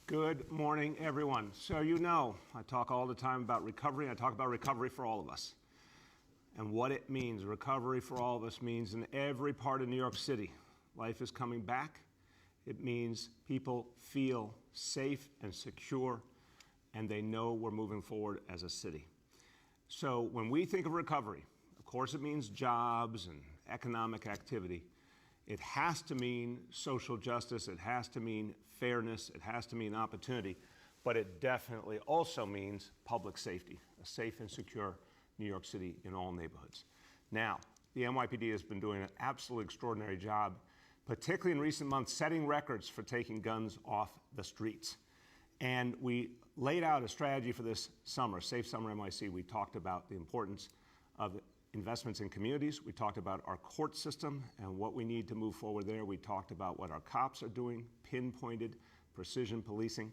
Good morning, everyone. So you know, I talk all the time about recovery. I talk about recovery for all of us. And what it means, recovery for all of us means in every part of New York City, life is coming back. It means people feel safe and secure, and they know we're moving forward as a city. So when we think of recovery, of course it means jobs and economic activity. It has to mean social justice, it has to mean fairness, it has to mean opportunity, but it definitely also means public safety, a safe and secure New York City in all neighborhoods. Now, the NYPD has been doing an absolutely extraordinary job, particularly in recent months, setting records for taking guns off the streets. And we laid out a strategy for this summer, Safe Summer NYC. We talked about the importance of investments in communities. We talked about our court system and what we need to move forward there. We talked about what our cops are doing, pinpointed precision policing.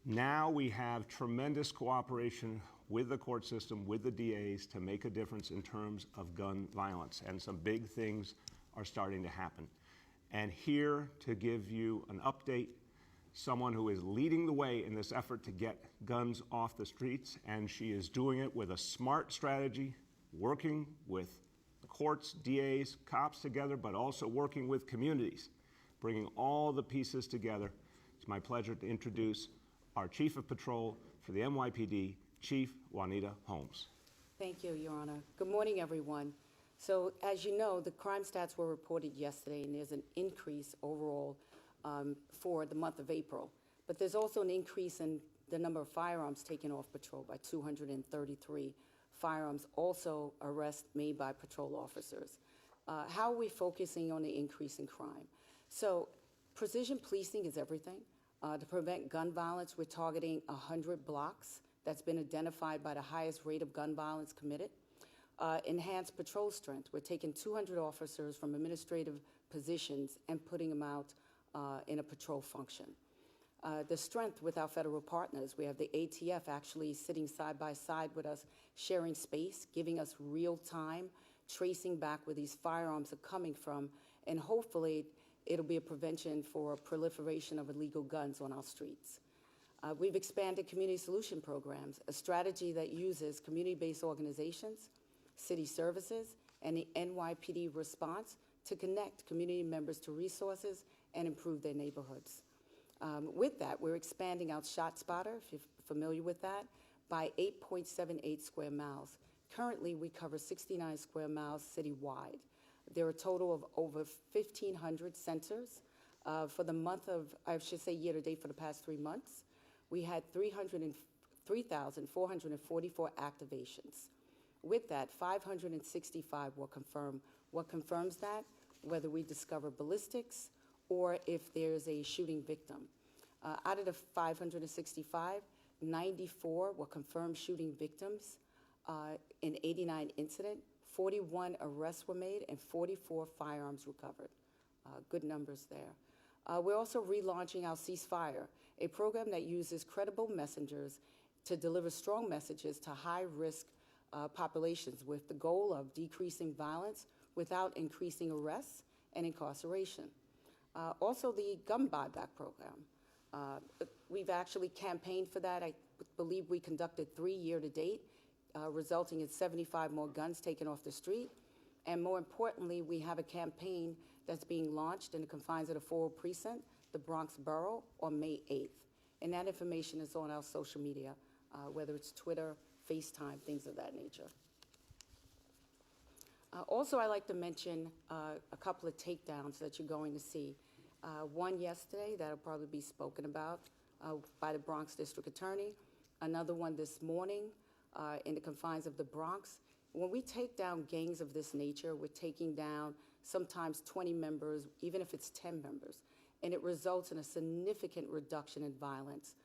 Now we have tremendous cooperation with the court system, with the DAs to make a difference in terms of gun violence. And some big things are starting to happen. And here to give you an update, someone who is leading the way in this effort to get guns off the streets, and she is doing it with a smart strategy, working with the courts, DAs, cops together, but also working with communities, bringing all the pieces together. It's my pleasure to introduce our Chief of Patrol for the NYPD, Chief Juanita Holmes. Thank you, Your Honor. Good morning, everyone. So, as you know, the crime stats were reported yesterday, and there's an increase overall for the month of April. But there's also an increase in the number of firearms taken off patrol by 233 firearms, also arrests made by patrol officers. How are we focusing on the increase in crime? So precision policing is everything. To prevent gun violence, we're targeting 100 blocks that's been identified by the highest rate of gun violence committed. Enhanced patrol strength. We're taking 200 officers from administrative positions and putting them out in a patrol function. The strength with our federal partners. We have the ATF actually sitting side by side with us, sharing space, giving us real time, tracing back where these firearms are coming from, and hopefully it'll be a prevention for proliferation of illegal guns on our streets. We've expanded community solution programs, a strategy that uses community-based organizations, city services, and the NYPD response to connect community members to resources and improve their neighborhoods. With that, we're expanding out ShotSpotter, if you're familiar with that, by 8.78 square miles. Currently, we cover 69 square miles citywide. There are a total of over 1,500 sensors. For the month of, I should say year to date for the past 3 months, we had 3,444 activations. With that, 565 were confirmed. What confirms that? Whether we discover ballistics or if there's a shooting victim. Out of the 565, 94 were confirmed shooting victims in 89 incidents. 41 arrests were made and 44 firearms recovered. Good numbers there. We're also relaunching our Ceasefire, a program that uses credible messengers to deliver strong messages to high-risk populations with the goal of decreasing violence without increasing arrests and incarceration. Also, the gun buyback program. We've actually campaigned for that. I believe we conducted 3 year to date, resulting in 75 more guns taken off the street. And more importantly, we have a campaign that's being launched in the confines of the 4 precinct, the Bronx Borough, on May 8th. And that information is on our social media, whether it's Twitter, FaceTime, things of that nature. Also, I'd like to mention a couple of takedowns that you're going to see. One yesterday that'll probably be spoken about by the Bronx District Attorney. Another one this morning in the confines of the Bronx. When we take down gangs of this nature, we're taking down sometimes 20 members, even if it's 10 members, and it results in a significant reduction in violence.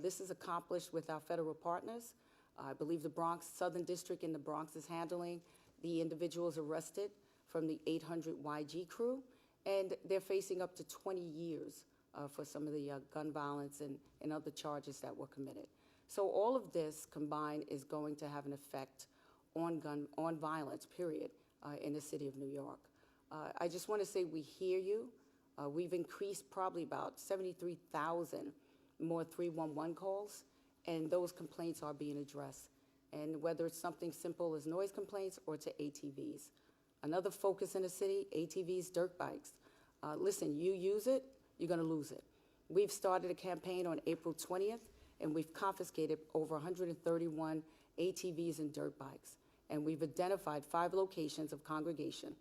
This is accomplished with our federal partners. I believe the Bronx Southern District in the Bronx is handling the individuals arrested from the 800 YG crew, and they're facing up to 20 years for some of the gun violence and other charges that were committed. So all of this combined is going to have an effect on violence, period, in the city of New York. I just want to say we hear you. We've increased probably about 73,000 more 311 calls, and those complaints are being addressed. And whether it's something simple as noise complaints or to ATVs. Another focus in the city, ATVs, dirt bikes. Listen, you use it, you're going to lose it. We've started a campaign on April 20th, and we've confiscated over 131 ATVs and dirt bikes. And we've identified 5 locations of congregation.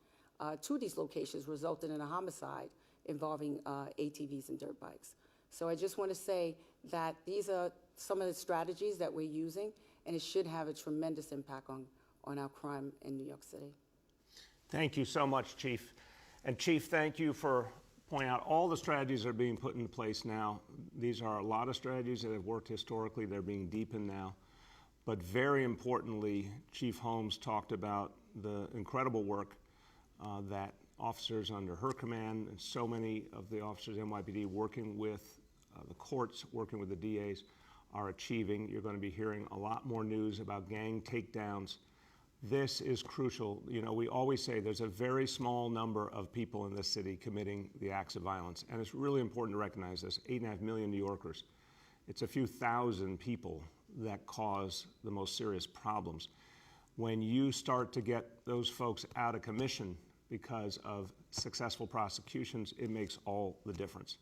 2 of these locations resulted in a homicide involving ATVs and dirt bikes. So I just want to say that these are some of the strategies that we're using, and it should have a tremendous impact on our crime in New York City. Thank you so much, Chief. And Chief, thank you for pointing out all the strategies that are being put into place now. These are a lot of strategies that have worked historically. They're being deepened now. But very importantly, Chief Holmes talked about the incredible work that officers under her command and so many of the officers in Nypd working with the courts, working with the DAs, are achieving. You're going to be hearing a lot more news about gang takedowns. This is crucial. You know, we always say there's a very small number of people in this city committing the acts of violence, and it's really important to recognize this. 8.5 million New Yorkers. It's a few thousand people that cause the most serious problems. When you start to get those folks out of commission because of successful prosecutions, it makes all the difference.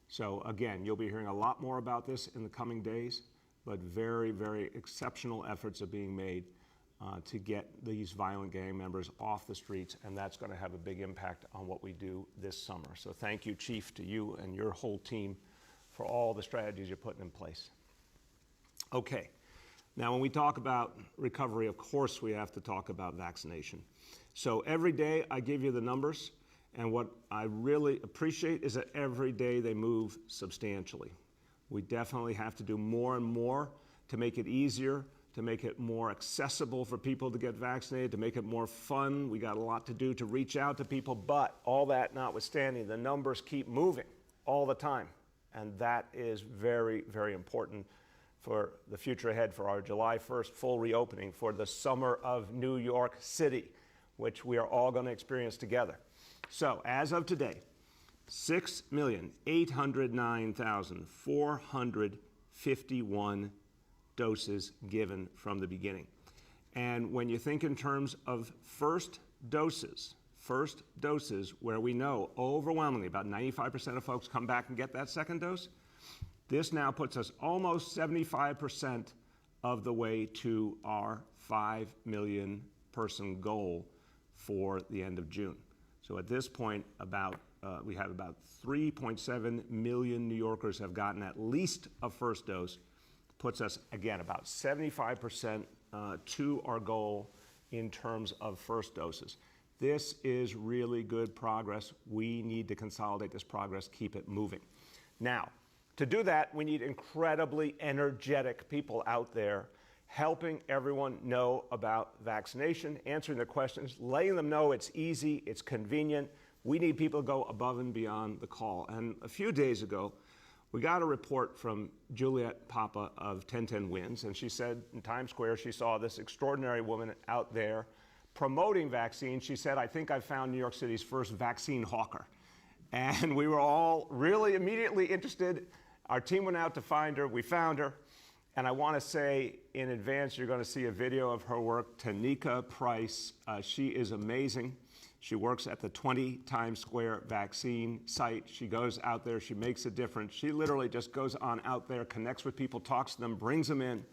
So again, you'll be hearing a lot more about this in the coming days, but very, very exceptional efforts are being made to get these violent gang members off the streets, and that's going to have a big impact on what we do this summer. So thank you, Chief, to you and your whole team for all the strategies you're putting in place. Okay, now when we talk about recovery, of course we have to talk about vaccination. So every day I give you the numbers, and what I really appreciate is that every day they move substantially. We definitely have to do more and more to make it easier, to make it more accessible for people to get vaccinated, to make it more fun. We got a lot to do to reach out to people, but all that notwithstanding, the numbers keep moving all the time. And that is very, very important for the future ahead, for our July 1st full reopening, for the summer of New York City, which we are all going to experience together. So as of today, 6,809,451 doses given from the beginning. And when you think in terms of first doses where we know overwhelmingly about 95% of folks come back and get that second dose, this now puts us almost 75% of the way to our 5 million person goal for the end of June. So at this point, we have about 3.7 million New Yorkers have gotten at least a first dose. Puts us, again, about 75% to our goal in terms of first doses. This is really good progress. We need to consolidate this progress, keep it moving. Now, to do that, we need incredibly energetic people out there helping everyone know about vaccination, answering their questions, letting them know it's easy, it's convenient. We need people to go above and beyond the call. And a few days ago, we got a report from Juliet Papa of 1010 Wins, and she said in Times Square she saw this extraordinary woman out there promoting vaccines. She said, "I think I found New York City's first vaccine hawker." And we were all really immediately interested. Our team went out to find her. We found her. And I want to say in advance, you're going to see a video of her work. Tanika Price, she is amazing. She works at the 20 Times Square vaccine site. She goes out there, she makes a difference. She literally just goes on out there, connects with people, talks to them, brings them in.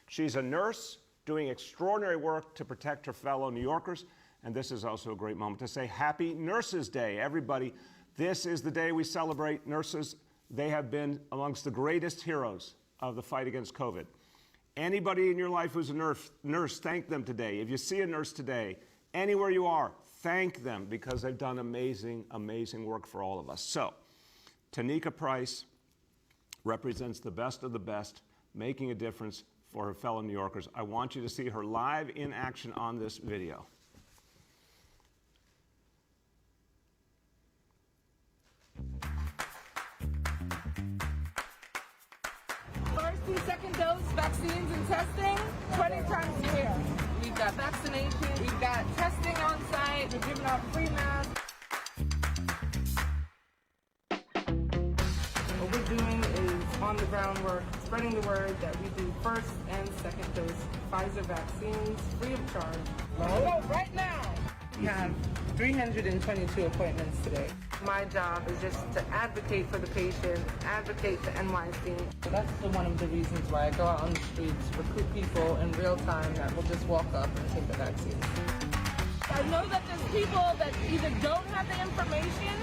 She's a nurse doing extraordinary work to protect her fellow New Yorkers. And this is also a great moment to say Happy Nurses Day, everybody. This is the day we celebrate nurses. They have been amongst the greatest heroes of the fight against COVID. Anybody in your life who's a nurse, thank them today. If you see a nurse today, anywhere you are, thank them because they've done amazing, amazing work for all of us. So, Tanika Price represents the best of the best, making a difference for her fellow New Yorkers. I want you to see her live in action on this video. First and second dose vaccines and testing, 20 times a year. We've got vaccination, we've got testing on site, we're giving out free masks. What we're doing is on the groundwork, spreading the word that we do first and second dose Pfizer vaccines free of charge. Go right now. We have 322 appointments today. My job is just to advocate for the patient, advocate for NYC. So that's one of the reasons why I go out on the streets, recruit people in real time that will just walk up and take the vaccine. I know that there's people that either don't have the information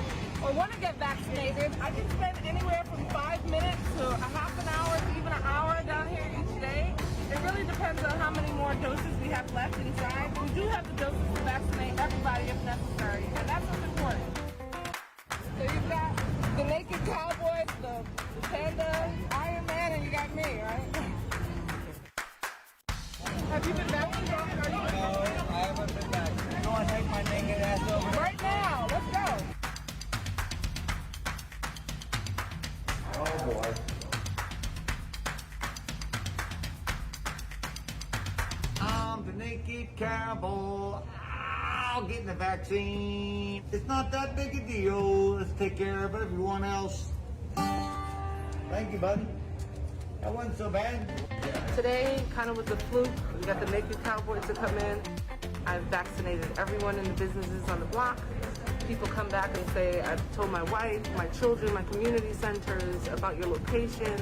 or want to get vaccinated. I can spend anywhere from 5 minutes to a half an hour to even an hour down here each day. It really depends on how many more doses we have left inside. We do have the doses to vaccinate everybody if necessary, and that's what's important. So you've got the naked cowboys, the panda, Iron Man, and you got me, right? Have you been vaccinated? No, I haven't been vaccinated. You want to take my naked ass over? Right now, let's go. Oh boy. I'm the naked cowboy. I'll get the vaccine. It's not that big a deal. Let's take care of everyone else. Thank you, buddy. That wasn't so bad. Today, kind of with the fluke, we got the naked cowboys to come in. I've vaccinated everyone in the businesses on the block. People come back and say, I've told my wife, my children, my community centers about your location,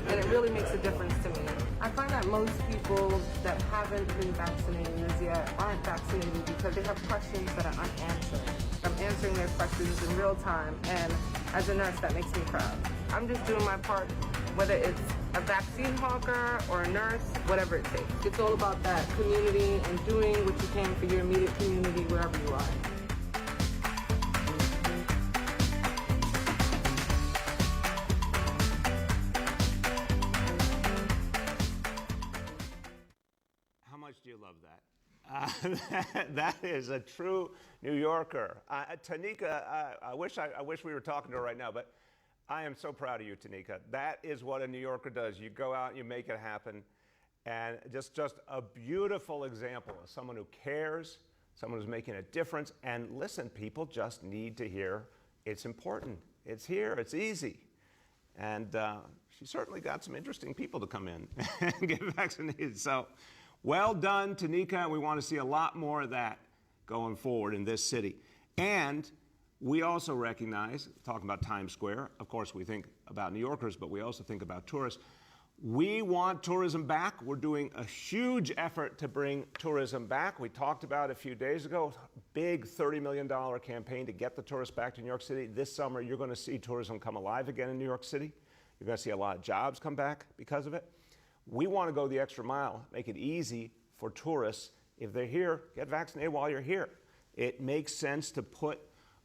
and it really makes a difference to me. I find that most people that haven't been vaccinated as yet aren't vaccinated because they have questions that are unanswered. I'm answering their questions in real time, and as a nurse, that makes me proud. I'm just doing my part, whether it's a vaccine hawker or a nurse, whatever it takes. It's all about that community and doing what you can for your immediate community wherever you are. How much do you love that? That is a true New Yorker. Tanika, I wish we were talking to her right now, but I am so proud of you, Tanika. That is what a New Yorker does. You go out and you make it happen. And just a beautiful example of someone who cares, someone who's making a difference. And listen, people just need to hear it's important. It's here. It's easy. And she certainly got some interesting people to come in and get vaccinated. So well done, Tanika. We want to see a lot more of that going forward in this city. And we also recognize, talking about Times Square, of course we think about New Yorkers, but we also think about tourists. We want tourism back. We're doing a huge effort to bring tourism back. We talked about a few days ago, big $30 million campaign to get the tourists back to New York City. This summer, you're going to see tourism come alive again in New York City. You're going to see a lot of jobs come back because of it. We want to go the extra mile, make it easy for tourists. If they're here, get vaccinated while you're here. It makes sense to put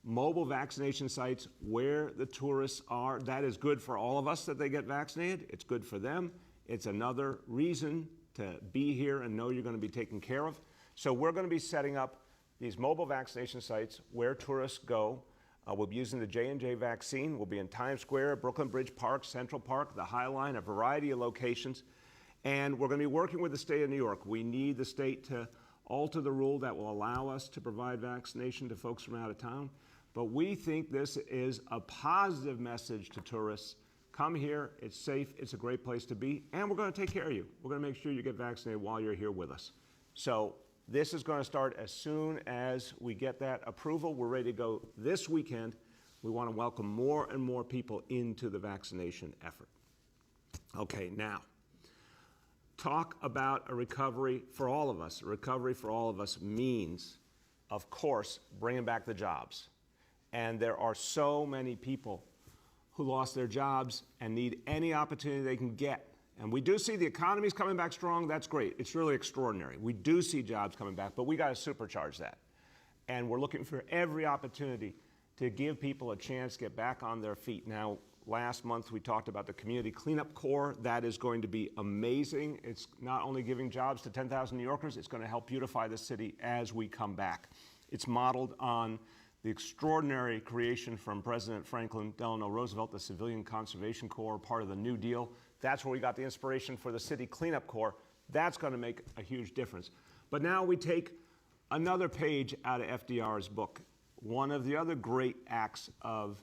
mobile vaccination sites where the tourists are. That is good for all of us that they get vaccinated. It's good for them. It's another reason to be here and know you're going to be taken care of. So we're going to be setting up these mobile vaccination sites where tourists go. We'll be using the J&J vaccine. We'll be in Times Square, Brooklyn Bridge Park, Central Park, the High Line, a variety of locations. And we're going to be working with the state of New York. We need the state to alter the rule that will allow us to provide vaccination to folks from out of town. But we think this is a positive message to tourists. Come here, it's safe, it's a great place to be, and we're going to take care of you. We're going to make sure you get vaccinated while you're here with us. So this is going to start as soon as we get that approval. We're ready to go this weekend. We want to welcome more and more people into the vaccination effort. Okay, now, talk about a recovery for all of us. A recovery for all of us means, of course, bringing back the jobs. And there are so many people who lost their jobs and need any opportunity they can get. And we do see the economy's coming back strong. That's great. It's really extraordinary. We do see jobs coming back, but we got to supercharge that. And we're looking for every opportunity to give people a chance to get back on their feet. Now, last month we talked about the Community Cleanup Corps. That is going to be amazing. It's not only giving jobs to 10,000 New Yorkers, it's going to help beautify the city as we come back. It's modeled on the extraordinary creation from President Franklin Delano Roosevelt, the Civilian Conservation Corps, part of the New Deal. That's where we got the inspiration for the City Cleanup Corps. That's going to make a huge difference. But now we take another page out of FDR's book. One of the other great acts of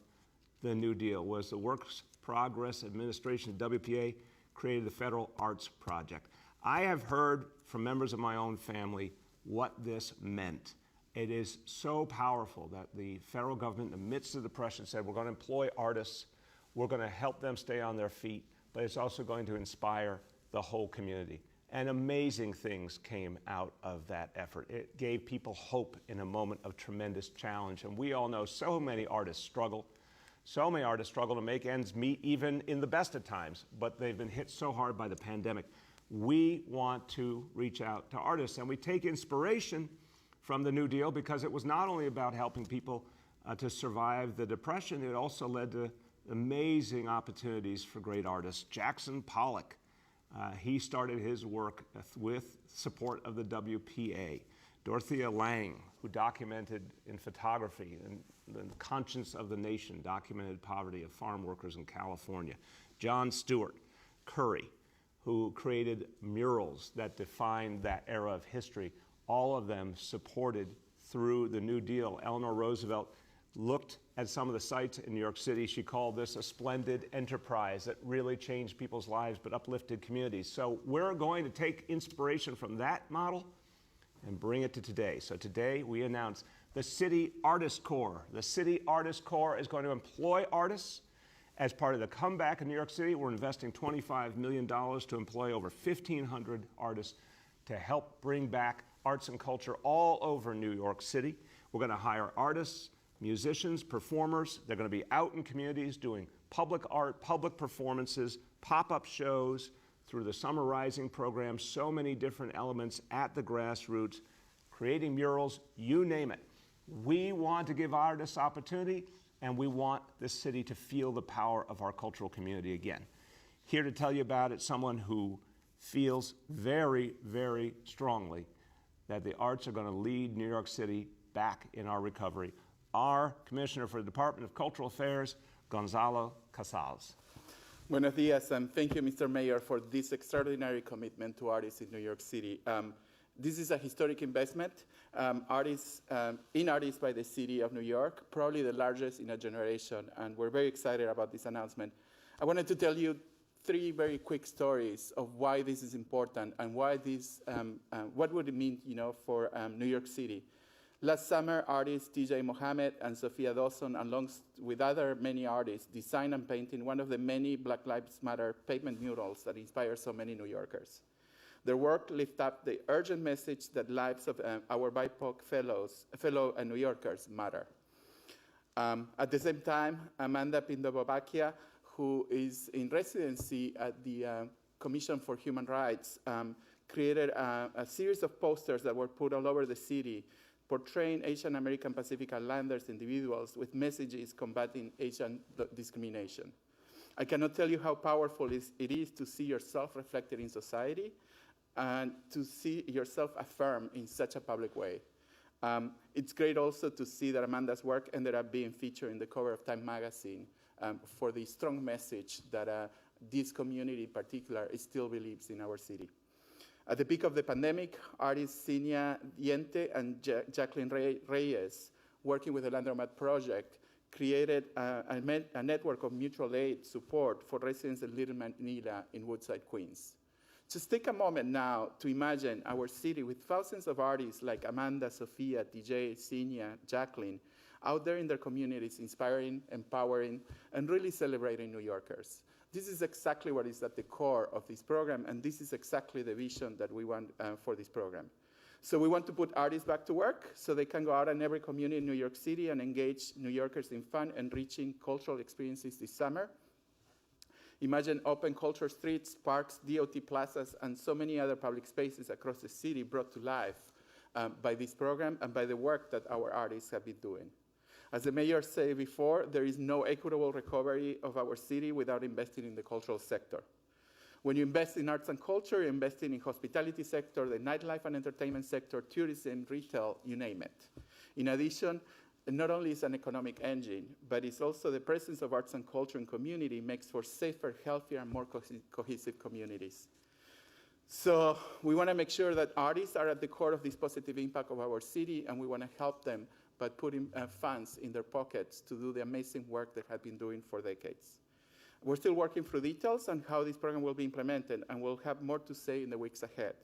the New Deal was the Works Progress Administration, WPA, created the Federal Arts Project. I have heard from members of my own family what this meant. It is so powerful that the federal government, in the midst of the depression, said we're going to employ artists, we're going to help them stay on their feet, but it's also going to inspire the whole community. And amazing things came out of that effort. It gave people hope in a moment of tremendous challenge. And we all know so many artists struggle. So many artists struggle to make ends meet even in the best of times, but they've been hit so hard by the pandemic. We want to reach out to artists, and we take inspiration from the New Deal because it was not only about helping people to survive the Depression, it also led to amazing opportunities for great artists. Jackson Pollock, he started his work with support of the WPA. Dorothea Lange, who documented in photography and the conscience of the nation, documented poverty of farm workers in California. John Stewart Curry, who created murals that defined that era of history, all of them supported through the New Deal. Eleanor Roosevelt looked at some of the sites in New York City. She called this a splendid enterprise that really changed people's lives but uplifted communities. So we're going to take inspiration from that model and bring it to today. So today we announce the City Artist Corps. The City Artist Corps is going to employ artists. As part of the comeback in New York City, we're investing $25 million to employ over 1,500 artists to help bring back arts and culture all over New York City. We're going to hire artists, musicians, performers. They're going to be out in communities doing public art, public performances, pop-up shows, through the Summer Rising program, so many different elements at the grassroots, creating murals, you name it. We want to give artists opportunity, and we want this city to feel the power of our cultural community again. Here to tell you about it, someone who feels very, very strongly that the arts are going to lead New York City back in our recovery. Our Commissioner for the Department of Cultural Affairs, Gonzalo Casals. Buenos dias, and thank you, Mr. Mayor, for this extraordinary commitment to artists in New York City. This is a historic investment in artists by the city of New York, probably the largest in a generation, and we're very excited about this announcement. I wanted to tell you three very quick stories of why this is important and why this, what would it mean, for New York City. Last summer, artists TJ Mohammed and Sophia Dawson, along with other many artists, designed and painted one of the many Black Lives Matter pavement murals that inspire so many New Yorkers. Their work lifted up the urgent message that lives of our BIPOC fellow New Yorkers matter. At the same time, Amanda Pindobabakia, who is in residency at the Commission for Human Rights, created a series of posters that were put all over the city portraying Asian American Pacific Islanders individuals with messages combating Asian discrimination. I cannot tell you how powerful it is to see yourself reflected in society and to see yourself affirmed in such a public way. It's great also to see that Amanda's work ended up being featured in the cover of Time magazine for the strong message that this community in particular still believes in our city. At the peak of the pandemic, artists Sinia Diente and Jacqueline Reyes, working with the Landromat Project, created a network of mutual aid support for residents of Little Manila in Woodside, Queens. Just take a moment now to imagine our city with thousands of artists like Amanda, Sophia, TJ, Sinia, Jacqueline, out there in their communities, inspiring, empowering, and really celebrating New Yorkers. This is exactly what is at the core of this program, and this is exactly the vision that we want for this program. So we want to put artists back to work so they can go out in every community in New York City and engage New Yorkers in fun, enriching cultural experiences this summer. Imagine open culture streets, parks, DOT plazas, and so many other public spaces across the city brought to life by this program and by the work that our artists have been doing. As the mayor said before, there is no equitable recovery of our city without investing in the cultural sector. When you invest in arts and culture, you're investing in hospitality sector, the nightlife and entertainment sector, tourism, retail, you name it. In addition, not only is an economic engine, but it's also the presence of arts and culture in community makes for safer, healthier, and more cohesive communities. So we want to make sure that artists are at the core of this positive impact of our city, and we want to help them by putting funds in their pockets to do the amazing work they have been doing for decades. We're still working through details on how this program will be implemented, and we'll have more to say in the weeks ahead.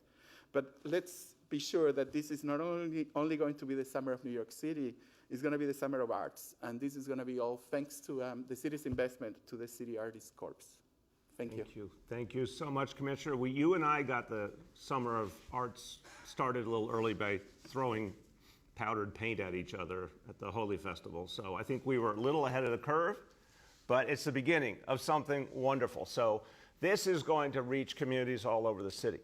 But let's be sure that this is not only going to be the Summer of New York City, it's going to be the Summer of Arts. And this is going to be all thanks to the city's investment to the City Artists Corps. Thank you. Thank you so much, Commissioner. You and I got the Summer of Arts started a little early by throwing powdered paint at each other at the Holy Festival. So I think we were a little ahead of the curve, but it's the beginning of something wonderful. So this is going to reach communities all over the city.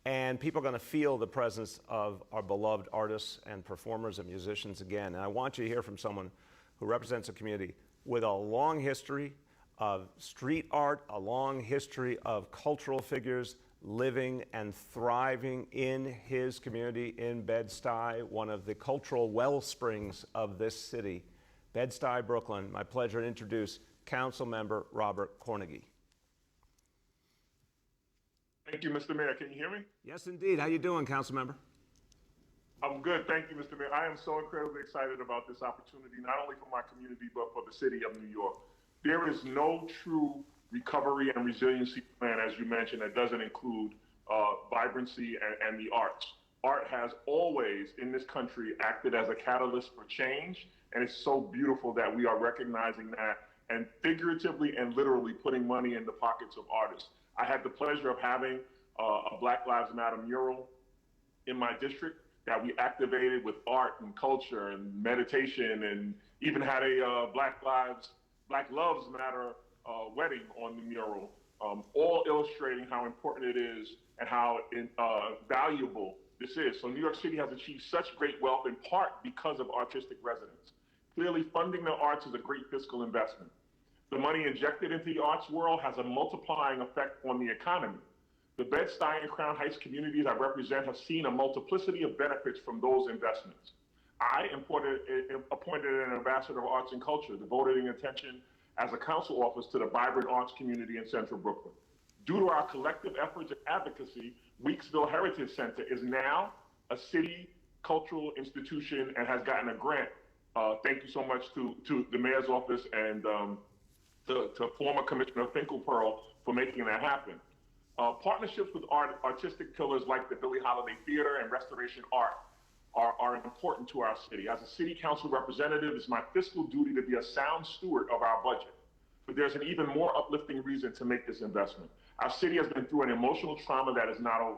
And people are going to feel the presence of our beloved artists and performers and musicians again. And I want you to hear from someone who represents a community with a long history of street art, a long history of cultural figures living and thriving in his community in Bed-Stuy, one of the cultural well springs of this city. Bed-Stuy, Brooklyn. My pleasure to introduce Council Member Robert Carnegie. Thank you, Mr. Mayor. Can you hear me? Yes, indeed. How you doing, Council Member? I'm good. Thank you, Mr. Mayor. I am so incredibly excited about this opportunity, not only for my community, but for the city of New York. There is no true recovery and resiliency plan, as you mentioned, that doesn't include vibrancy and the arts. Art has always, in this country, acted as a catalyst for change, and it's so beautiful that we are recognizing that and figuratively and literally putting money in the pockets of artists. I had the pleasure of having a Black Lives Matter mural in my district that we activated with art and culture and meditation, and even had a Black Lives Matter wedding on the mural, all illustrating how important it is and how valuable this is. So New York City has achieved such great wealth in part because of artistic residents. Clearly, funding the arts is a great fiscal investment. The money injected into the arts world has a multiplying effect on the economy. The Bed-Stuy and Crown Heights communities I represent have seen a multiplicity of benefits from those investments. I appointed an ambassador of arts and culture, devoting attention as a council office to the vibrant arts community in Central Brooklyn. Due to our collective efforts and advocacy, Weeksville Heritage Center is now a city cultural institution and has gotten a grant. Thank you so much to the mayor's office and to former Commissioner Finkelpearl for making that happen. Partnerships with artistic pillars like the Billie Holiday Theater and Restoration Art are important to our city. As a city council representative, it's my fiscal duty to be a sound steward of our budget. But there's an even more uplifting reason to make this investment. Our city has been through an emotional trauma that is not over.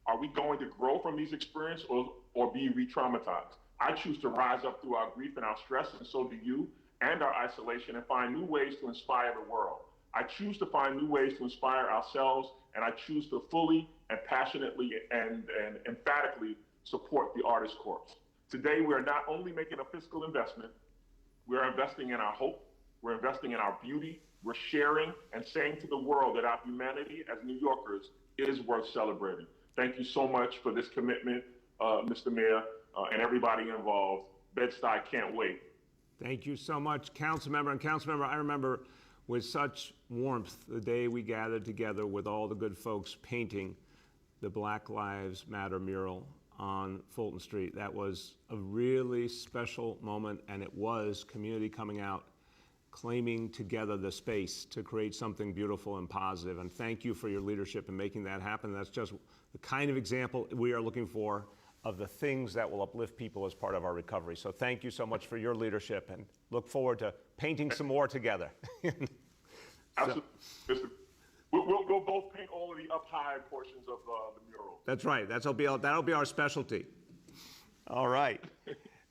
Are we going to grow from these experiences or be re-traumatized? I choose to rise up through our grief and our stress, and so do you, and our isolation, and find new ways to inspire the world. I choose to find new ways to inspire ourselves, and I choose to fully and passionately and emphatically support the Artists Corps. Today, we are not only making a fiscal investment, we are investing in our hope, we're investing in our beauty, we're sharing and saying to the world that our humanity as New Yorkers is worth celebrating. Thank you so much for this commitment, Mr. Mayor, and everybody involved. Bed-Stuy can't wait. Thank you so much, Councilmember. And Councilmember, I remember with such warmth the day we gathered together with all the good folks painting the Black Lives Matter mural on Fulton Street. That was a really special moment, and it was community coming out, claiming together the space to create something beautiful and positive. And thank you for your leadership in making that happen. That's just the kind of example we are looking for of the things that will uplift people as part of our recovery. So thank you so much for your leadership, and look forward to painting some more together. Absolutely. We'll both paint all of the up high portions of the mural. That's right. That'll be our specialty. All right.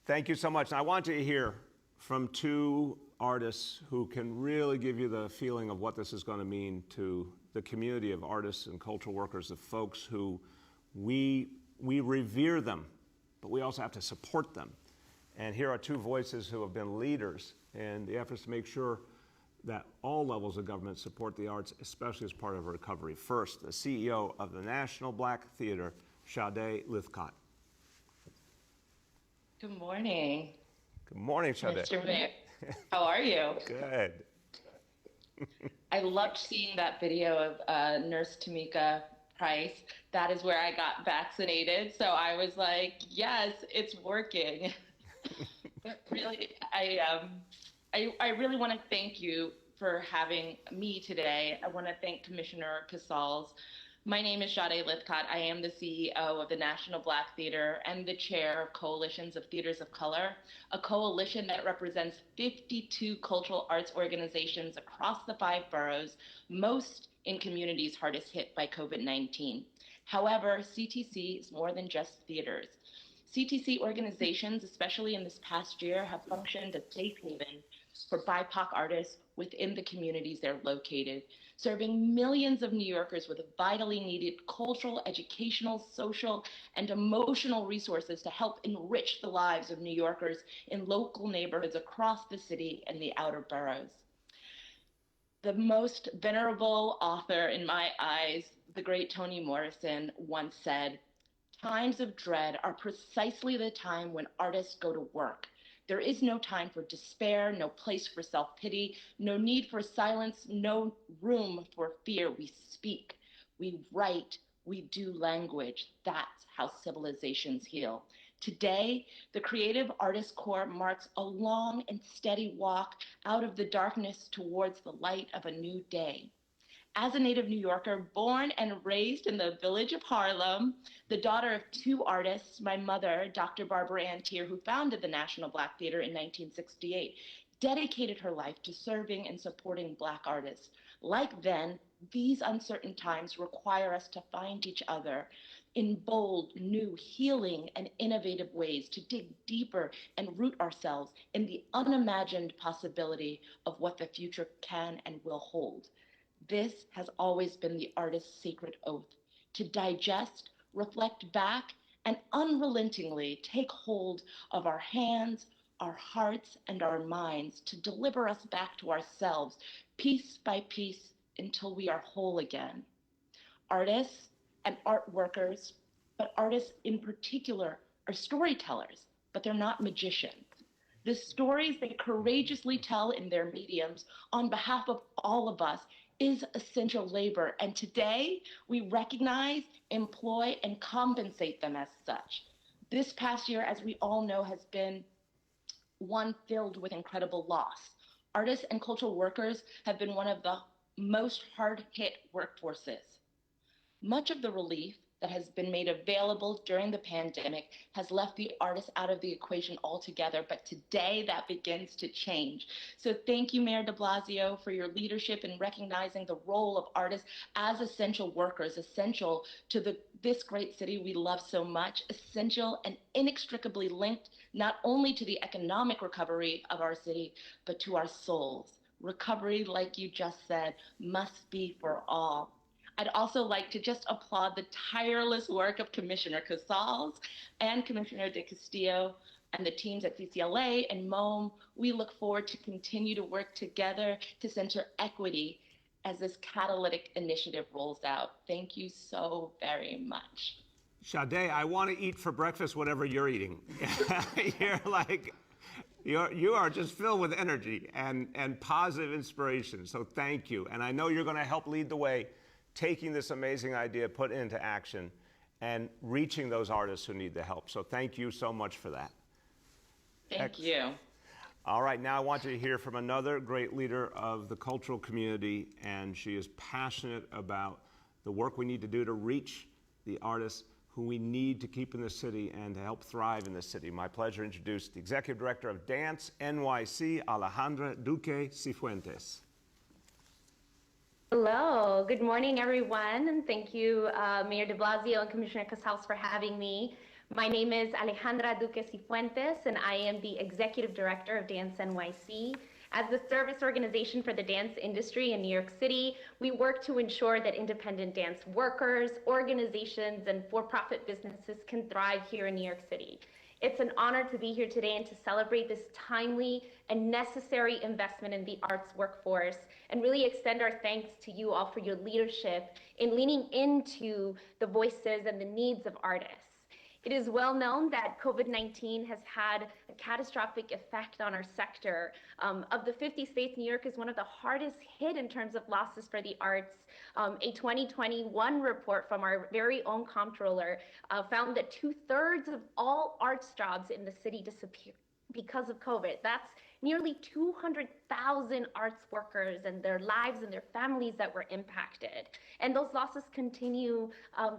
Thank you so much. And I want you to hear from two artists who can really give you the feeling of what this is going to mean to the community of artists and cultural workers, the folks who we revere them, but we also have to support them. And here are two voices who have been leaders in the efforts to make sure that all levels of government support the arts, especially as part of a recovery. First, the CEO of the National Black Theater, Sade Lithcott. Good morning. Good morning, Sade. Mr. Mayor. How are you? Good. I loved seeing that video of Nurse Tamika Price. That is where I got vaccinated. So I was like, yes, it's working. But really, I really want to thank you for having me today. I want to thank Commissioner Casals. My name is Sade Lithcott. I am the CEO of the National Black Theater and the chair of Coalitions of Theaters of Color, a coalition that represents 52 cultural arts organizations across the 5 boroughs, most in communities hardest hit by COVID-19. However, CTC is more than just theaters. CTC organizations, especially in this past year, have functioned as safe haven for BIPOC artists within the communities they're located, serving millions of New Yorkers with vitally needed cultural, educational, social, and emotional resources to help enrich the lives of New Yorkers in local neighborhoods across the city and the outer boroughs. The most venerable author in my eyes, the great Toni Morrison, once said, "Times of dread are precisely the time when artists go to work. There is no time for despair, no place for self-pity, no need for silence, no room for fear. We speak, we write, we do language. That's how civilizations heal." Today, the Creative Artists Corps marks a long and steady walk out of the darkness towards the light of a new day. As a native New Yorker, born and raised in the village of Harlem, the daughter of 2 artists, my mother, Dr. Barbara Ann Tier, who founded the National Black Theater in 1968, dedicated her life to serving and supporting Black artists. Like then, these uncertain times require us to find each other in bold, new, healing, and innovative ways to dig deeper and root ourselves in the unimagined possibility of what the future can and will hold. This has always been the artist's sacred oath, to digest, reflect back, and unrelentingly take hold of our hands, our hearts, and our minds to deliver us back to ourselves, piece by piece, until we are whole again. Artists and art workers, but artists in particular, are storytellers, but they're not magicians. The stories they courageously tell in their mediums on behalf of all of us is essential labor, and today we recognize, employ, and compensate them as such. This past year, as we all know, has been one filled with incredible loss. Artists and cultural workers have been one of the most hard-hit workforces. Much of the relief that has been made available during the pandemic has left the artists out of the equation altogether, but today that begins to change. So thank you, Mayor de Blasio, for your leadership in recognizing the role of artists as essential workers, essential to this great city we love so much, essential and inextricably linked not only to the economic recovery of our city, but to our souls. Recovery, like you just said, must be for all. I'd also like to just applaud the tireless work of Commissioner Casals and Commissioner de Castillo and the teams at CCLA and MOM. We look forward to continue to work together to center equity as this catalytic initiative rolls out. Thank you so very much. Sade, I want to eat for breakfast whatever you're eating. You are just filled with energy and positive inspiration. So thank you. And I know you're going to help lead the way, taking this amazing idea, put it into action, and reaching those artists who need the help. So thank you so much for that. Thank you. All right, now I want you to hear from another great leader of the cultural community, and she is passionate about the work we need to do to reach the artists who we need to keep in the city and to help thrive in the city. My pleasure to introduce the Executive Director of Dance NYC, Alejandra Duque Cifuentes. Hello, good morning everyone, and thank you Mayor de Blasio and Commissioner Casals for having me. My name is Alejandra Duque Cifuentes, and I am the Executive Director of Dance NYC. As the service organization for the dance industry in New York City, we work to ensure that independent dance workers, organizations, and for-profit businesses can thrive here in New York City. It's an honor to be here today and to celebrate this timely and necessary investment in the arts workforce, and really extend our thanks to you all for your leadership in leaning into the voices and the needs of artists. It is well known that COVID-19 has had a catastrophic effect on our sector. Of the 50 states, New York is one of the hardest hit in terms of losses for the arts. A 2021 report from our very own comptroller found that 2/3 of all arts jobs in the city disappeared because of COVID. That's nearly 200,000 arts workers and their lives and their families that were impacted. And those losses continue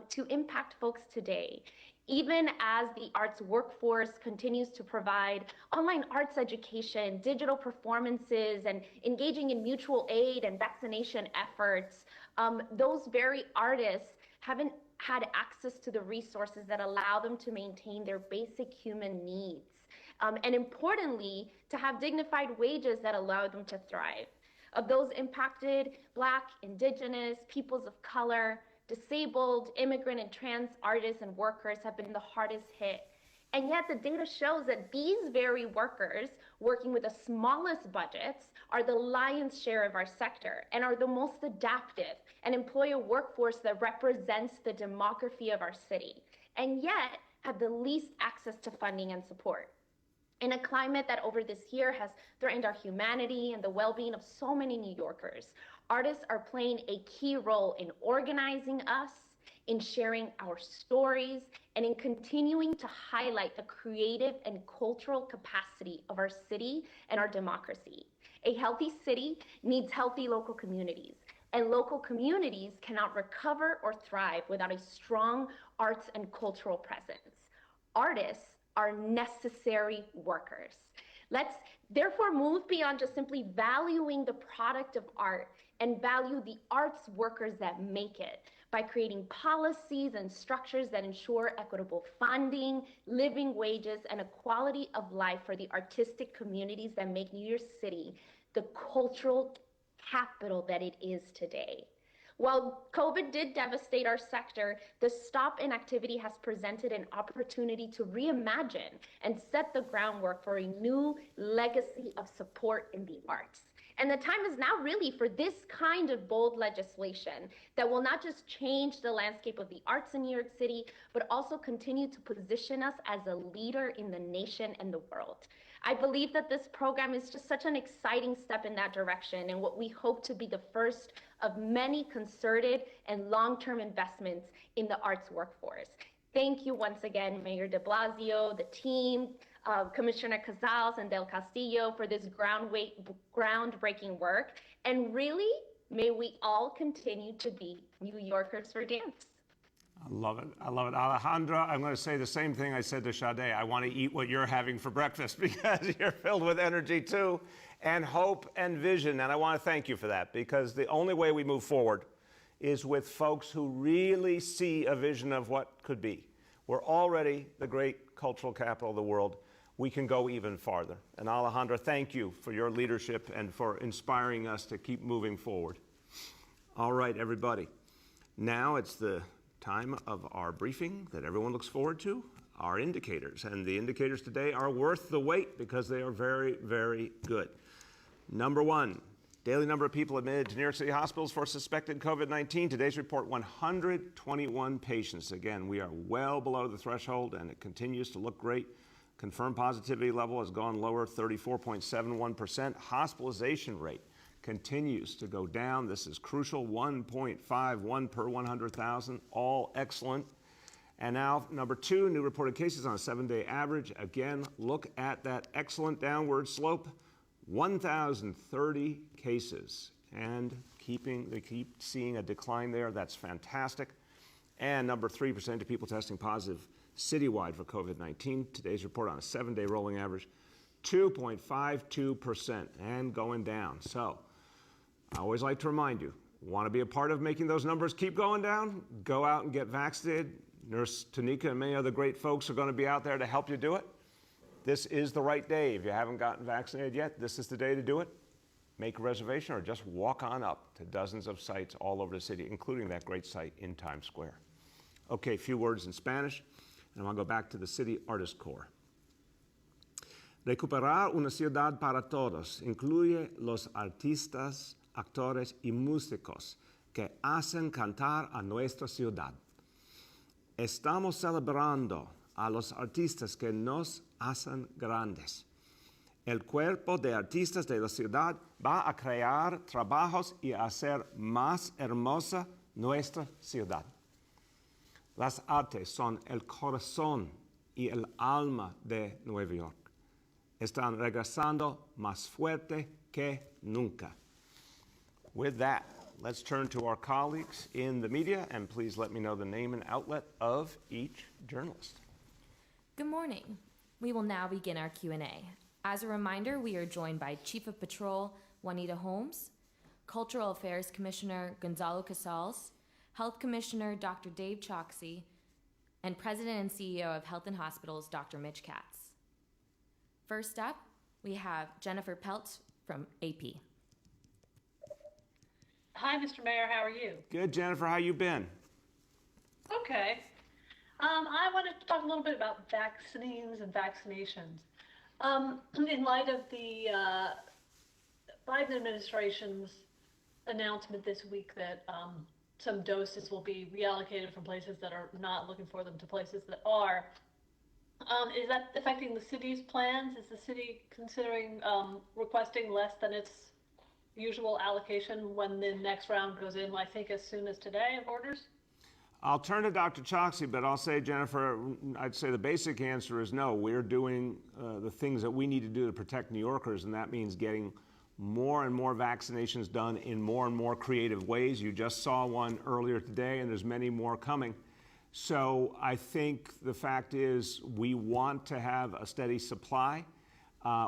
to impact folks today. Even as the arts workforce continues to provide online arts education, digital performances, and engaging in mutual aid and vaccination efforts, those very artists haven't had access to the resources that allow them to maintain their basic human needs. And importantly, to have dignified wages that allow them to thrive. Of those impacted, Black, Indigenous, peoples of color, disabled, immigrant, and trans artists and workers have been the hardest hit. And yet the data shows that these very workers, working with the smallest budgets, are the lion's share of our sector and are the most adaptive and employ a workforce that represents the demography of our city, and yet have the least access to funding and support. In a climate that over this year has threatened our humanity and the well-being of so many New Yorkers, artists are playing a key role in organizing us, in sharing our stories, and in continuing to highlight the creative and cultural capacity of our city and our democracy. A healthy city needs healthy local communities, and local communities cannot recover or thrive without a strong arts and cultural presence. Artists are necessary workers. Let's therefore move beyond just simply valuing the product of art and value the arts workers that make it by creating policies and structures that ensure equitable funding, living wages, and a quality of life for the artistic communities that make New York City the cultural capital that it is today. While COVID did devastate our sector, the stop in activity has presented an opportunity to reimagine and set the groundwork for a new legacy of support in the arts. And the time is now really for this kind of bold legislation that will not just change the landscape of the arts in New York City, but also continue to position us as a leader in the nation and the world. I believe that this program is just such an exciting step in that direction, and what we hope to be the first of many concerted and long-term investments in the arts workforce. Thank you once again, Mayor de Blasio, the team, Commissioner Casals and Del Castillo for this groundbreaking work. And really, may we all continue to be New Yorkers for dance. I love it. I love it. Alejandra, I'm going to say the same thing I said to Sade. I want to eat what you're having for breakfast because you're filled with energy too, and hope and vision. And I want to thank you for that, because the only way we move forward is with folks who really see a vision of what could be. We're already the great cultural capital of the world. We can go even farther. And Alejandra, thank you for your leadership and for inspiring us to keep moving forward. All right, everybody. Now it's the time of our briefing that everyone looks forward to, our indicators. And the indicators today are worth the wait because they are very, very good. Number one, daily number of people admitted to New York City hospitals for suspected COVID-19. Today's report, 121 patients. Again, we are well below the threshold and it continues to look great. Confirmed positivity level has gone lower, 34.71%. Hospitalization rate continues to go down. This is crucial, 1.51 per 100,000, all excellent. And now, number two, new reported cases on a 7-day average. Again, look at that excellent downward slope, 1,030 cases. And they keep seeing a decline there. That's fantastic. And number three, percentage of people testing positive citywide for COVID-19. Today's report on a 7-day rolling average, 2.52% and going down. So I always like to remind you, want to be a part of making those numbers keep going down? Go out and get vaccinated. Nurse Tanika and many other great folks are going to be out there to help you do it. This is the right day. If you haven't gotten vaccinated yet, this is the day to do it. Make a reservation or just walk on up to dozens of sites all over the city, including that great site in Times Square. Okay, a few words in Spanish, and I want to go back to the City Artist Corps. Recuperar una ciudad para todos incluye los artistas, actores y músicos que hacen cantar a nuestra ciudad. Estamos celebrando a los artistas que nos hacen grandes. El cuerpo de artistas de la ciudad va a crear trabajos y a hacer más hermosa nuestra ciudad. Las artes son el corazón y el alma de Nueva York. están regresando más fuerte que nunca. With that, let's turn to our colleagues in the media, and please let me know the name and outlet of each journalist. Good morning. We will now begin our Q&A. As a reminder, we are joined by Chief of Patrol Juanita Holmes, Cultural Affairs Commissioner Gonzalo Casals, Health Commissioner Dr. Dave Choksi, and President and CEO of Health and Hospitals, Dr. Mitch Katz. First up, we have Jennifer Peltz from AP. Hi, Mr. Mayor. How are you? Good, Jennifer. How you been? Okay. I wanted to talk a little bit about vaccines and vaccinations. In light of the Biden administration's announcement this week that some doses will be reallocated from places that are not looking for them to places that are, is that affecting the city's plans? Is the city considering requesting less than its usual allocation when the next round goes in, I think as soon as today, of orders? I'll turn to Dr. Choksi, but I'll say, Jennifer, I'd say the basic answer is no. We're doing the things that we need to do to protect New Yorkers, and that means getting more and more vaccinations done in more and more creative ways. You just saw one earlier today, and there's many more coming. So I think the fact is we want to have a steady supply.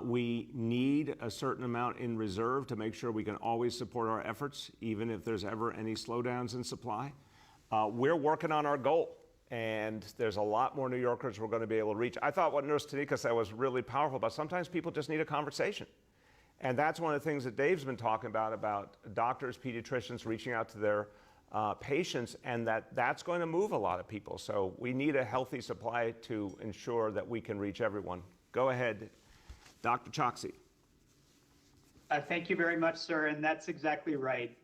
We need a certain amount in reserve to make sure we can always support our efforts, even if there's ever any slowdowns in supply. We're working on our goal, and there's a lot more New Yorkers we're going to be able to reach. I thought what Nurse Tanika said was really powerful, but sometimes people just need a conversation. And that's one of the things that Dave's been talking about doctors, pediatricians reaching out to their patients, and that's going to move a lot of people. So we need a healthy supply to ensure that we can reach everyone. Go ahead, Dr. Choksi. Thank you very much, sir, and that's exactly right.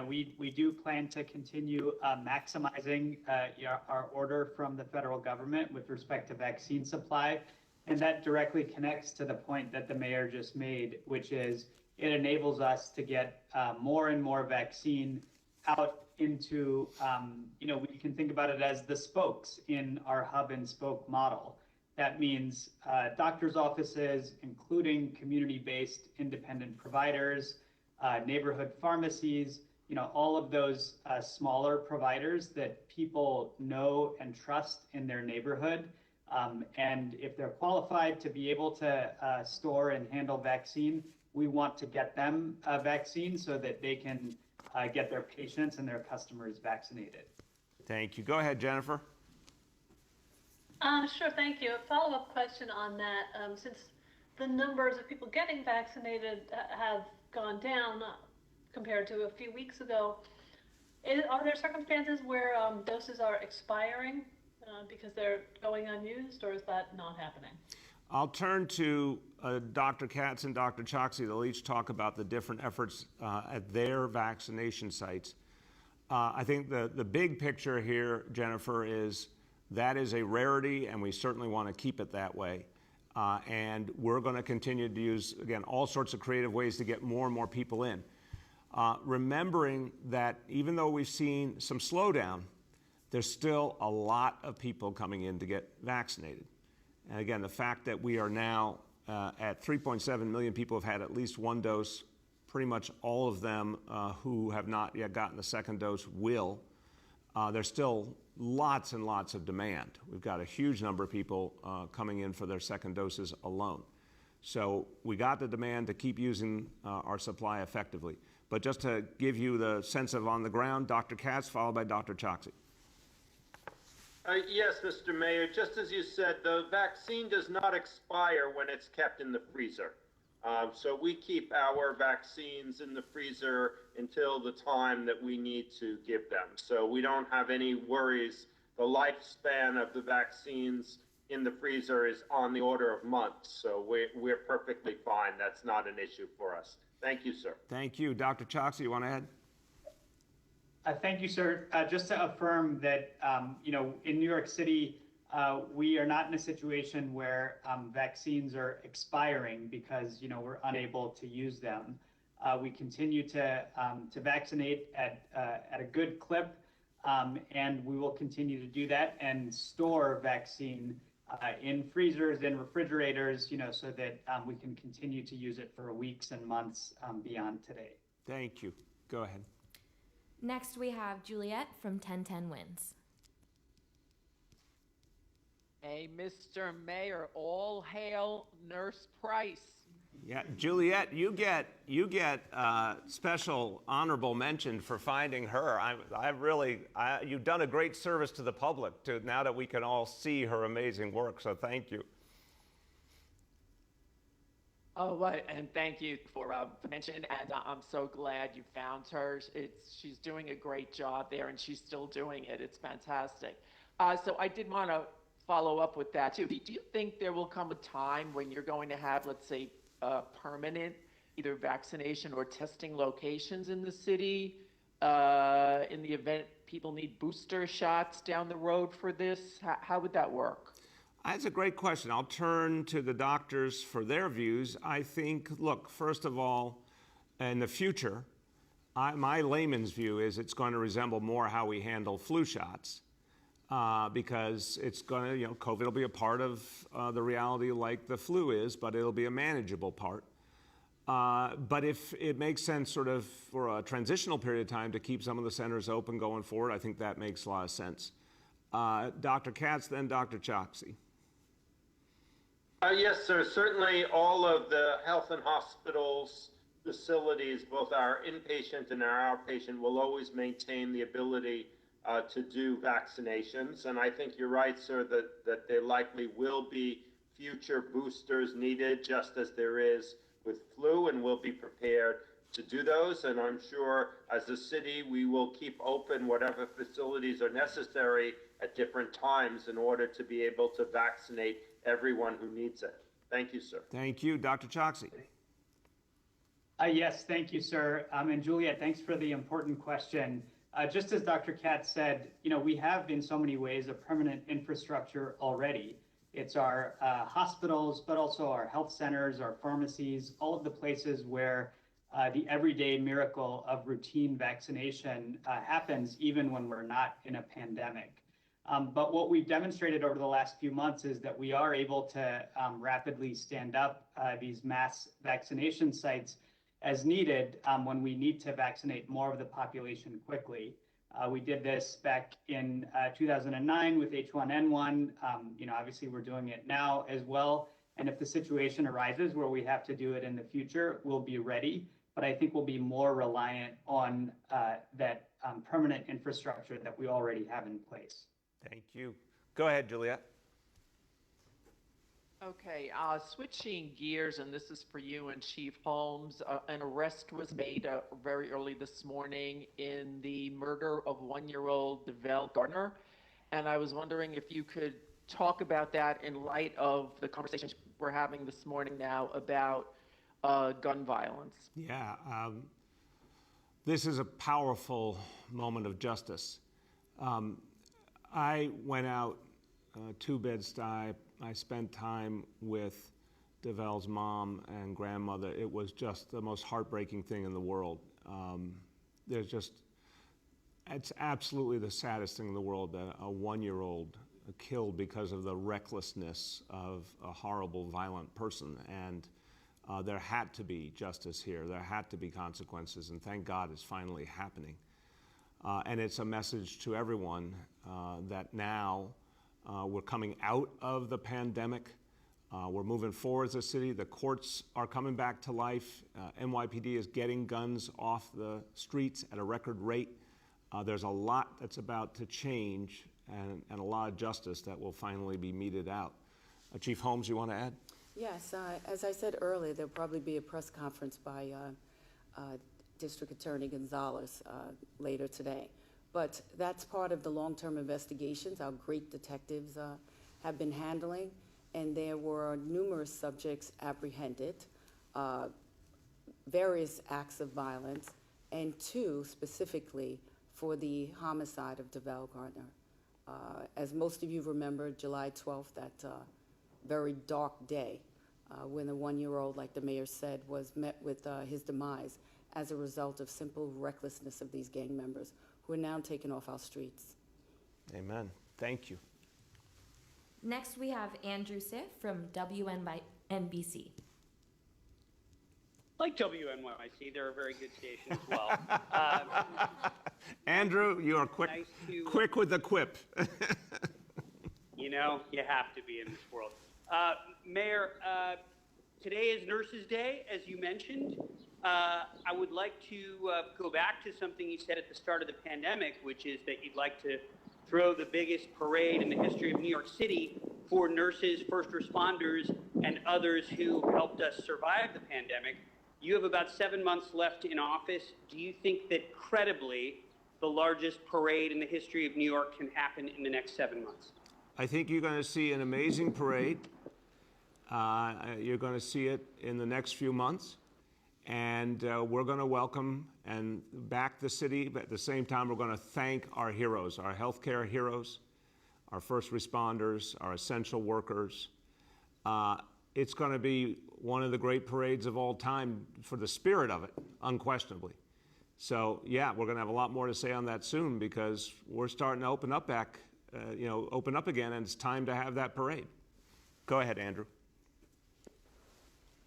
We do plan to continue maximizing our order from the federal government with respect to vaccine supply, and that directly connects to the point that the mayor just made, which is it enables us to get more and more vaccine out into, we can think about it as the spokes in our hub and spoke model. That means doctors' offices, including community-based independent providers, neighborhood pharmacies, all of those smaller providers that people know and trust in their neighborhood. And if they're qualified to be able to store and handle vaccine, we want to get them a vaccine so that they can get their patients and their customers vaccinated. Thank you. Go ahead, Jennifer. Sure, thank you. A follow-up question on that. Since the numbers of people getting vaccinated have gone down compared to a few weeks ago, are there circumstances where doses are expiring because they're going unused, or is that not happening? I'll turn to Dr. Katz and Dr. Choksi. They'll each talk about the different efforts at their vaccination sites. I think the big picture here, Jennifer, is that is a rarity, and we certainly want to keep it that way. And we're going to continue to use, again, all sorts of creative ways to get more and more people in. Remembering that even though we've seen some slowdown, there's still a lot of people coming in to get vaccinated. And again, the fact that we are now at 3.7 million people have had at least one dose, pretty much all of them who have not yet gotten the second dose will. There's still lots and lots of demand. We've got a huge number of people coming in for their second doses alone. So we got the demand to keep using our supply effectively. But just to give you the sense of on the ground, Dr. Katz, followed by Dr. Choksi. Yes, Mr. Mayor, just as you said, the vaccine does not expire when it's kept in the freezer. So we keep our vaccines in the freezer until the time that we need to give them. So we don't have any worries. The lifespan of the vaccines in the freezer is on the order of months. So we're perfectly fine. That's not an issue for us. Thank you, sir. Thank you. Dr. Choksi, you want to add? Thank you, sir. Just to affirm that, in New York City, we are not in a situation where vaccines are expiring because, we're unable to use them. We continue to vaccinate at a good clip, and we will continue to do that and store vaccine in freezers, in refrigerators, so that we can continue to use it for weeks and months beyond today. Thank you. Go ahead. Next, we have Juliet from 1010 Wins. Hey, Mr. Mayor, all hail Nurse Price. Yeah, Juliet, you get special honorable mention for finding her. You've done a great service to the public now that we can all see her amazing work. So thank you. Oh, and thank you for the mention, and I'm so glad you found her. She's doing a great job there, and she's still doing it. It's fantastic. So I did want to follow up with that too. Do you think there will come a time when you're going to have, let's say, permanent either vaccination or testing locations in the city in the event people need booster shots down the road for this? How would that work? That's a great question. I'll turn to the doctors for their views. I think, look, first of all, in the future, my layman's view is it's going to resemble more how we handle flu shots because it's going to, COVID will be a part of the reality like the flu is, but it'll be a manageable part. But if it makes sense sort of for a transitional period of time to keep some of the centers open going forward, I think that makes a lot of sense. Dr. Katz, then Dr. Choksi. Yes, sir. Certainly all of the health and hospitals facilities, both our inpatient and our outpatient, will always maintain the ability to do vaccinations. And I think you're right, sir, that there likely will be future boosters needed, just as there is with flu, and we'll be prepared to do those. And I'm sure as a city, we will keep open whatever facilities are necessary at different times in order to be able to vaccinate everyone who needs it. Thank you, sir. Thank you. Dr. Choksi. Yes, thank you, sir. And Juliet, thanks for the important question. Just as Dr. Katz said, we have in so many ways a permanent infrastructure already. It's our hospitals, but also our health centers, our pharmacies, all of the places where the everyday miracle of routine vaccination happens even when we're not in a pandemic. But what we've demonstrated over the last few months is that we are able to rapidly stand up these mass vaccination sites as needed when we need to vaccinate more of the population quickly. We did this back in 2009 with H1N1. Obviously we're doing it now as well. And if the situation arises where we have to do it in the future, we'll be ready. But I think we'll be more reliant on that permanent infrastructure that we already have in place. Thank you. Go ahead, Juliet. Okay, switching gears, and this is for you and Chief Holmes. An arrest was made very early this morning in the murder of one-year-old DeVelle Gardner. And I was wondering if you could talk about that in light of the conversations we're having this morning now about gun violence. Yeah, this is a powerful moment of justice. I went out to Bed-Stuy. I spent time with DeVelle's mom and grandmother. It was just the most heartbreaking thing in the world. It's absolutely the saddest thing in the world that a one-year-old killed because of the recklessness of a horrible, violent person. And there had to be justice here. There had to be consequences, and thank God it's finally happening. And it's a message to everyone that now we're coming out of the pandemic. We're moving forward as a city. The courts are coming back to life. NYPD is getting guns off the streets at a record rate. There's a lot that's about to change and a lot of justice that will finally be meted out. Chief Holmes, you want to add? Yes, as I said earlier, there'll probably be a press conference by District Attorney Gonzalez later today. But that's part of the long-term investigations our great detectives have been handling, and there were numerous subjects apprehended, various acts of violence, and 2 specifically for the homicide of DeVelle Gardner. As most of you remember, July 12th, that very dark day when the one-year-old, like the mayor said, was met with his demise as a result of simple recklessness of these gang members who are now taken off our streets. Amen. Thank you. Next, we have Andrew Siff from WNBC. Like WNYC, they're a very good station as well. Andrew, you are quick, quick with the quip. You know, you have to be in this world. Mayor, today is Nurses Day, as you mentioned. I would like to go back to something you said at the start of the pandemic, which is that you'd like to throw the biggest parade in the history of New York City for nurses, first responders, and others who helped us survive the pandemic. You have about 7 months left in office. Do you think that credibly the largest parade in the history of New York can happen in the next 7 months? I think you're going to see an amazing parade. You're going to see it in the next few months. And we're going to welcome and back the city, but at the same time, we're going to thank our heroes, our healthcare heroes, our first responders, our essential workers. It's going to be one of the great parades of all time for the spirit of it, unquestionably. So, yeah, we're going to have a lot more to say on that soon because we're starting to open up open up again, and it's time to have that parade. Go ahead, Andrew.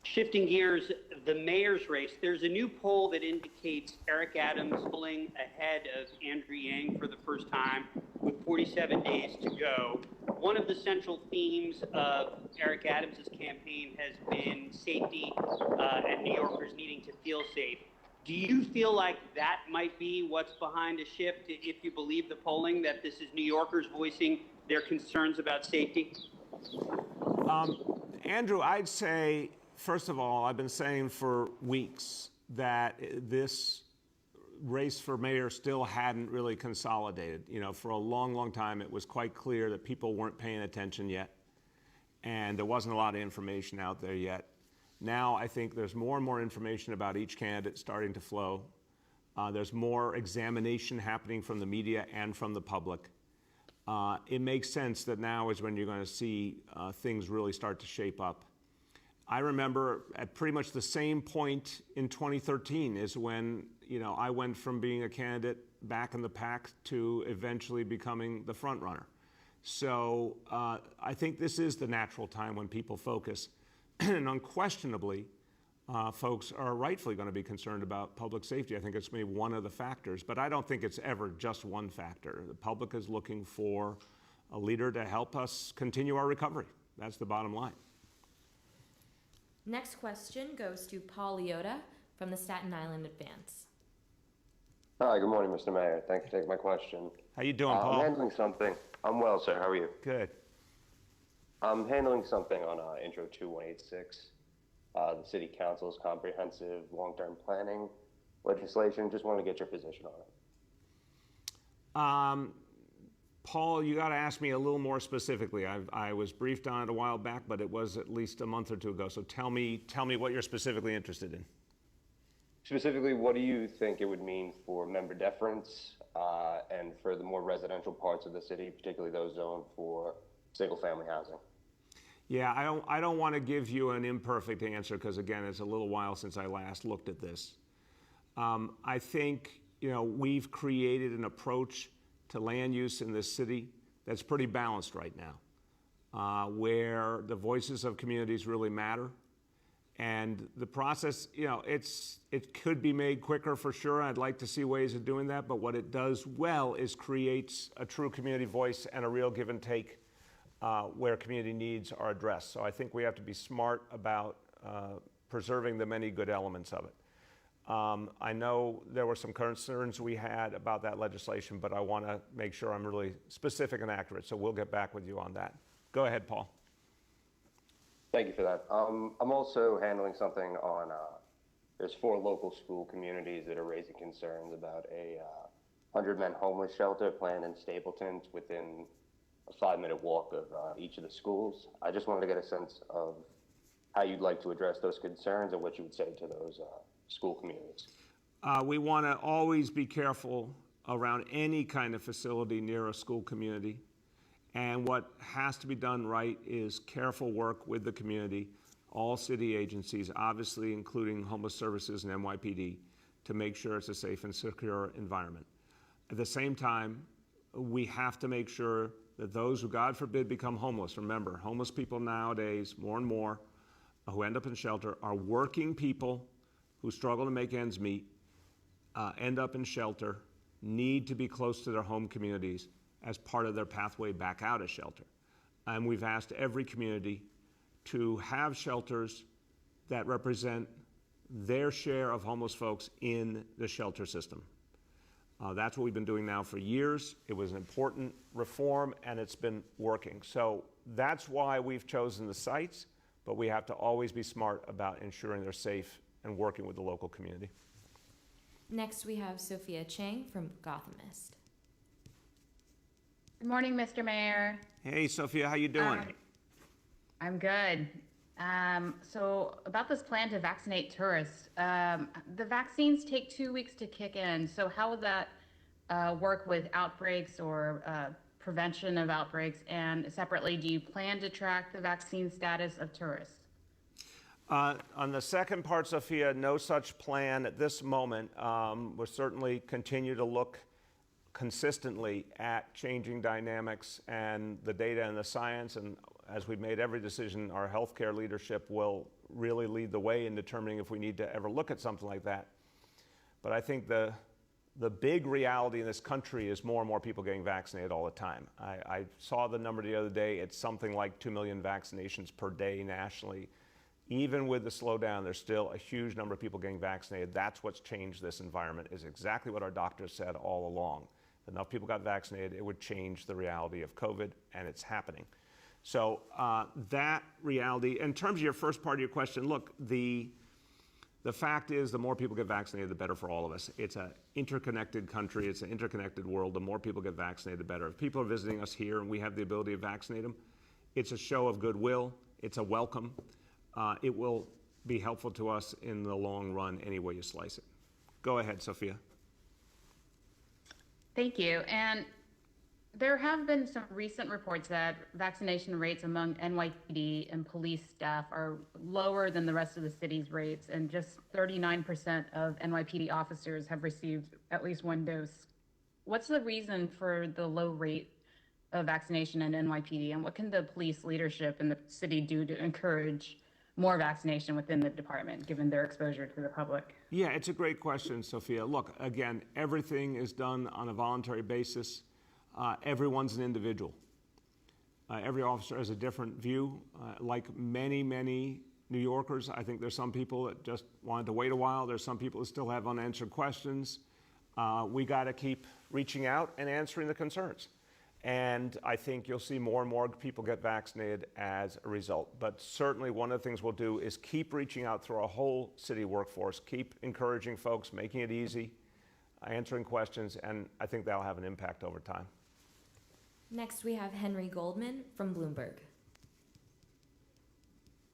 Shifting gears, the mayor's race, there's a new poll that indicates Eric Adams pulling ahead of Andrew Yang for the first time with 47 days to go. One of the central themes of Eric Adams' campaign has been safety and New Yorkers needing to feel safe. Do you feel like that might be what's behind a shift, if you believe the polling, that this is New Yorkers voicing their concerns about safety? Andrew, I'd say, first of all, I've been saying for weeks that this race for mayor still hadn't really consolidated. You know, for a long, long time, it was quite clear that people weren't paying attention yet, and there wasn't a lot of information out there yet. Now, I think there's more and more information about each candidate starting to flow. There's more examination happening from the media and from the public. It makes sense that now is when you're going to see things really start to shape up. I remember at pretty much the same point in 2013 is when, I went from being a candidate back in the pack to eventually becoming the front runner. So I think this is the natural time when people focus. And unquestionably, folks are rightfully going to be concerned about public safety. I think it's maybe one of the factors, but I don't think it's ever just one factor. The public is looking for a leader to help us continue our recovery. That's the bottom line. Next question goes to Paul Leota from the Staten Island Advance. Hi, good morning, Mr. Mayor. Thanks for taking my question. How you doing, Paul? I'm handling something. I'm well, sir. How are you? Good. I'm handling something on Intro 2186, the City Council's comprehensive long-term planning legislation. Just want to get your position on it. Paul, you got to ask me a little more specifically. I was briefed on it a while back, but it was at least a month or two ago. So tell me what you're specifically interested in. Specifically, what do you think it would mean for member deference and for the more residential parts of the city, particularly those zoned for single-family housing? Yeah, I don't want to give you an imperfect answer because, again, it's a little while since I last looked at this. I think, we've created an approach to land use in this city that's pretty balanced right now, where the voices of communities really matter. And the process, it could be made quicker for sure. I'd like to see ways of doing that. But what it does well is creates a true community voice and a real give and take where community needs are addressed. So I think we have to be smart about preserving the many good elements of it. I know there were some concerns we had about that legislation, but I want to make sure I'm really specific and accurate. So we'll get back with you on that. Go ahead, Paul. Thank you for that. I'm also handling something on, there's 4 local school communities that are raising concerns about a 100-man homeless shelter planned in Stapleton within a 5-minute walk of each of the schools. I just wanted to get a sense of how you'd like to address those concerns and what you would say to those school communities. We want to always be careful around any kind of facility near a school community. And what has to be done right is careful work with the community, all city agencies, obviously including Homeless Services and NYPD, to make sure it's a safe and secure environment. At the same time, we have to make sure that those who, God forbid, become homeless, remember, homeless people nowadays, more and more, who end up in shelter are working people who struggle to make ends meet, end up in shelter, need to be close to their home communities as part of their pathway back out of shelter. And we've asked every community to have shelters that represent their share of homeless folks in the shelter system. That's what we've been doing now for years. It was an important reform, and it's been working. So that's why we've chosen the sites, but we have to always be smart about ensuring they're safe and working with the local community. Next, we have Sophia Chang from Gothamist. Good morning, Mr. Mayor. Hey, Sophia, how you doing? I'm good. So about this plan to vaccinate tourists, the vaccines take 2 weeks to kick in. So how would that work with outbreaks or prevention of outbreaks? And separately, do you plan to track the vaccine status of tourists? On the second part, Sophia, no such plan at this moment. We'll certainly continue to look consistently at changing dynamics and the data and the science, and as we've made every decision, our healthcare leadership will really lead the way in determining if we need to ever look at something like that. But I think the big reality in this country is more and more people getting vaccinated all the time. I saw the number the other day. It's something like 2 million vaccinations per day nationally. Even with the slowdown, there's still a huge number of people getting vaccinated. That's what's changed this environment, is exactly what our doctors said all along. If enough people got vaccinated, it would change the reality of COVID, and it's happening. So that reality, in terms of your first part of your question, look, the fact is the more people get vaccinated, the better for all of us. It's an interconnected country. It's an interconnected world. The more people get vaccinated, the better. If people are visiting us here and we have the ability to vaccinate them, it's a show of goodwill. It's a welcome. It will be helpful to us in the long run any way you slice it. Go ahead, Sophia. Thank you. And there have been some recent reports that vaccination rates among NYPD and police staff are lower than the rest of the city's rates, and just 39% of NYPD officers have received at least one dose. What's the reason for the low rate of vaccination in NYPD, and what can the police leadership in the city do to encourage more vaccination within the department, given their exposure to the public? Yeah, it's a great question, Sophia. Look, again, everything is done on a voluntary basis. Everyone's an individual. Every officer has a different view. Like many, many New Yorkers, I think there's some people that just wanted to wait a while. There's some people that still have unanswered questions. We got to keep reaching out and answering the concerns. And I think you'll see more and more people get vaccinated as a result. But certainly one of the things we'll do is keep reaching out through our whole city workforce, keep encouraging folks, making it easy, answering questions, and I think that'll have an impact over time. Next, we have Henry Goldman from Bloomberg.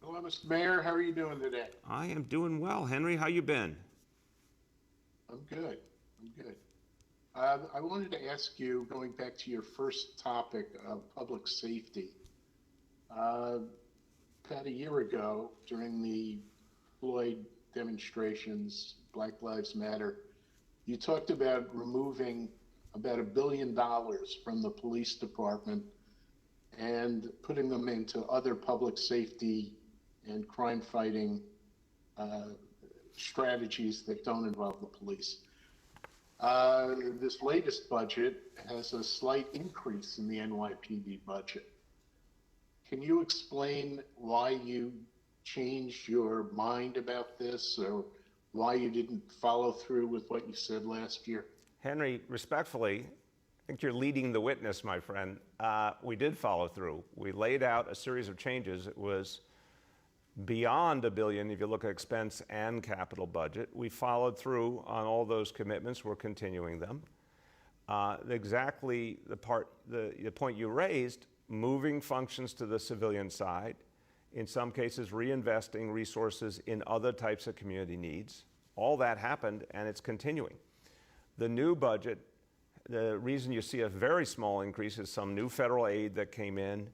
Hello, Mr. Mayor. How are you doing today? I am doing well. Henry, how you been? I'm good. I wanted to ask you, going back to your first topic of public safety. About a year ago, during the Floyd demonstrations, Black Lives Matter, you talked about removing about $1 billion from the police department and putting them into other public safety and crime fighting strategies that don't involve the police. This latest budget has a slight increase in the NYPD budget. Can you explain why you changed your mind about this, or why you didn't follow through with what you said last year? Henry, respectfully, I think you're leading the witness, my friend. We did follow through. We laid out a series of changes. It was beyond $1 billion if you look at expense and capital budget. We followed through on all those commitments. We're continuing them. Exactly the point you raised, moving functions to the civilian side, in some cases reinvesting resources in other types of community needs. All that happened, and it's continuing. The new budget, the reason you see a very small increase is some new federal aid that came in.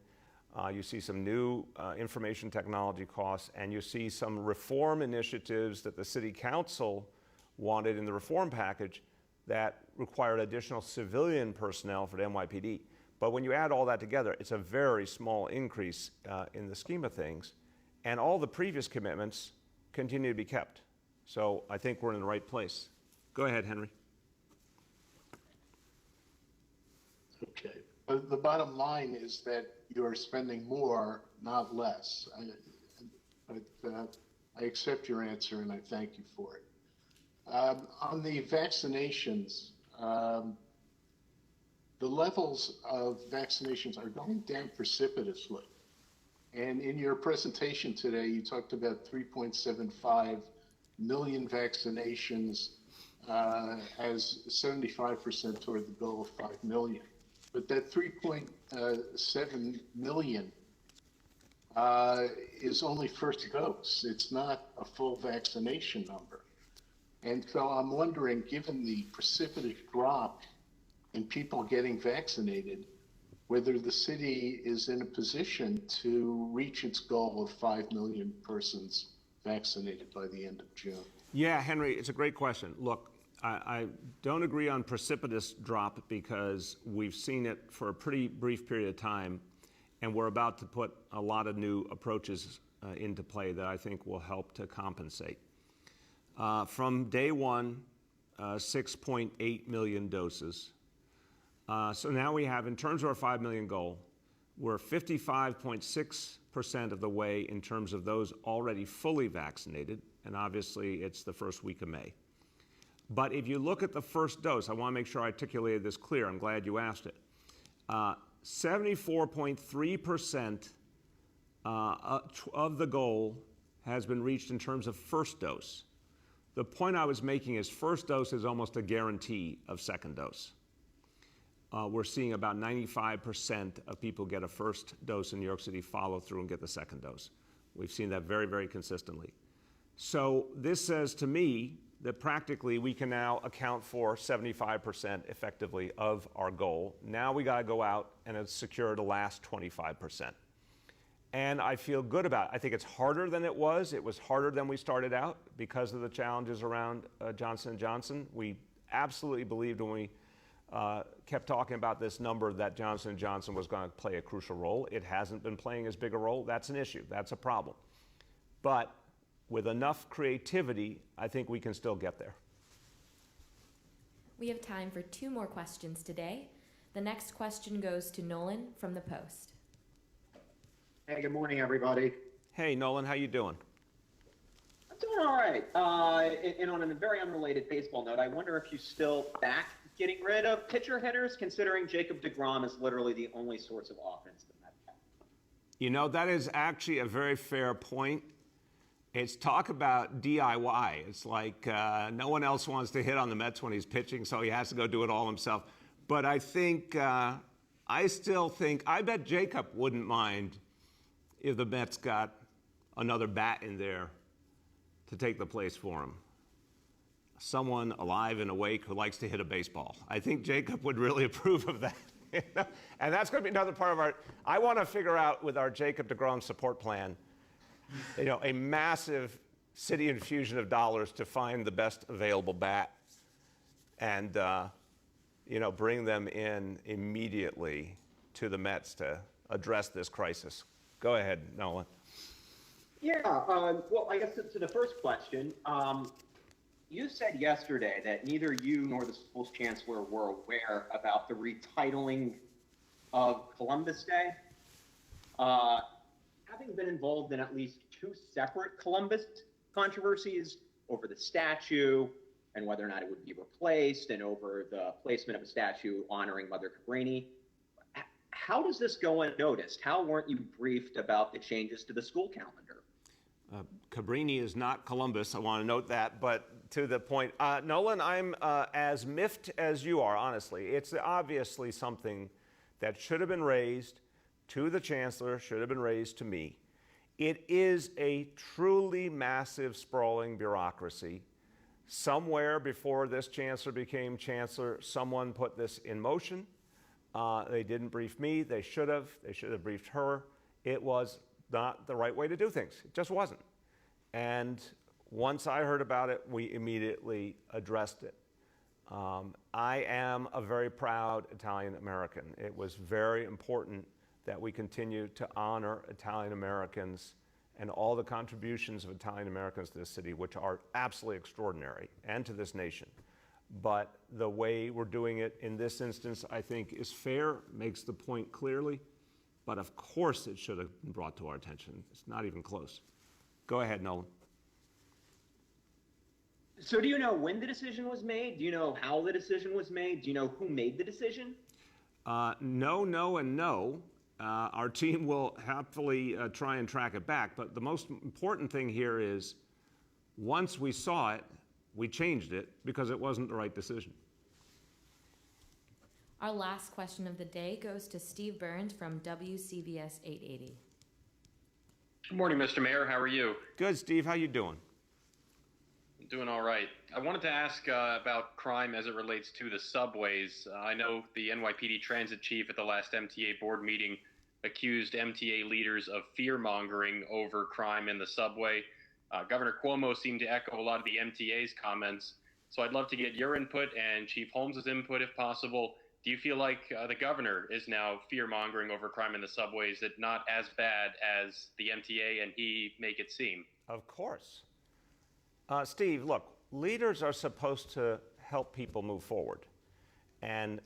You see some new information technology costs, and you see some reform initiatives that the City Council wanted in the reform package that required additional civilian personnel for the NYPD. But when you add all that together, it's a very small increase in the scheme of things. And all the previous commitments continue to be kept. So I think we're in the right place. Go ahead, Henry. Okay. The bottom line is that you're spending more, not less. I accept your answer and I thank you for it. On the vaccinations, the levels of vaccinations are going down precipitously. And in your presentation today, you talked about 3.75 million vaccinations as 75% toward the goal of 5 million. But that 3.7 million is only first dose. It's not a full vaccination number. And so I'm wondering, given the precipitous drop in people getting vaccinated, whether the city is in a position to reach its goal of 5 million persons vaccinated by the end of June. Yeah, Henry, it's a great question. Look, I don't agree on precipitous drop because we've seen it for a pretty brief period of time, and we're about to put a lot of new approaches into play that I think will help to compensate. From day one, 6.8 million doses. So now we have, in terms of our 5 million goal, we're 55.6% of the way in terms of those already fully vaccinated, and obviously it's the first week of May. But if you look at the first dose, I want to make sure I articulated this clear. I'm glad you asked it. 74.3% of the goal has been reached in terms of first dose. The point I was making is first dose is almost a guarantee of second dose. We're seeing about 95% of people get a first dose in New York City, follow through and get the second dose. We've seen that very, very consistently. So this says to me that practically we can now account for 75% effectively of our goal. Now we got to go out and secure the last 25%. And I feel good about it. I think it's harder than it was. It was harder than we started out because of the challenges around Johnson & Johnson. We absolutely believed when we kept talking about this number that Johnson & Johnson was going to play a crucial role. It hasn't been playing as big a role. That's an issue. That's a problem. But with enough creativity, I think we can still get there. We have time for 2 more questions today. The next question goes to Nolan from the Post. Hey, good morning, everybody. Hey, Nolan, how you doing? I'm doing all right. And on a very unrelated baseball note, I wonder if you still back getting rid of pitcher hitters, considering Jacob deGrom is literally the only source of offense in that game. You know, that is actually a very fair point. It's talk about DIY. It's like no one else wants to hit on the Mets when he's pitching, so he has to go do it all himself. But I think, I bet Jacob wouldn't mind if the Mets got another bat in there to take the place for him. Someone alive and awake who likes to hit a baseball. I think Jacob would really approve of that. And that's going to be another part of I want to figure out with our Jacob deGrom support plan, a massive city infusion of dollars to find the best available bat and, bring them in immediately to the Mets to address this crisis. Go ahead, Nolan. Yeah, well, I guess to the first question, you said yesterday that neither you nor the school's chancellor were aware about the retitling of Columbus Day. Having been involved in at least 2 separate Columbus controversies over the statue and whether or not it would be replaced and over the placement of a statue honoring Mother Cabrini, how does this go unnoticed? How weren't you briefed about the changes to the school calendar? Cabrini is not Columbus, I want to note that, but to the point, Nolan, I'm as miffed as you are, honestly. It's obviously something that should have been raised to the chancellor, should have been raised to me. It is a truly massive, sprawling bureaucracy. Somewhere before this chancellor became chancellor, someone put this in motion. They didn't brief me. They should have briefed her. It was not the right way to do things. It just wasn't. And once I heard about it, we immediately addressed it. I am a very proud Italian American. It was very important that we continue to honor Italian Americans and all the contributions of Italian Americans to this city, which are absolutely extraordinary, and to this nation. But the way we're doing it in this instance, I think, is fair, makes the point clearly, but of course it should have been brought to our attention. It's not even close. Go ahead, Nolan. So do you know when the decision was made? Do you know how the decision was made? Do you know who made the decision? No, no, and no. Our team will happily try and track it back, but the most important thing here is once we saw it, we changed it because it wasn't the right decision. Our last question of the day goes to Steve Burns from WCBS 880. Good morning, Mr. Mayor. How are you? Good, Steve. How you doing? Doing all right. I wanted to ask about crime as it relates to the subways. I know the NYPD transit chief at the last MTA board meeting accused MTA leaders of fear-mongering over crime in the subway. Governor Cuomo seemed to echo a lot of the MTA's comments. So I'd love to get your input and Chief Holmes' input if possible. Do you feel like the governor is now fear-mongering over crime in the subway? Is it not as bad as the MTA and he make it seem? Of course. Steve, look, leaders are supposed to help people move forward and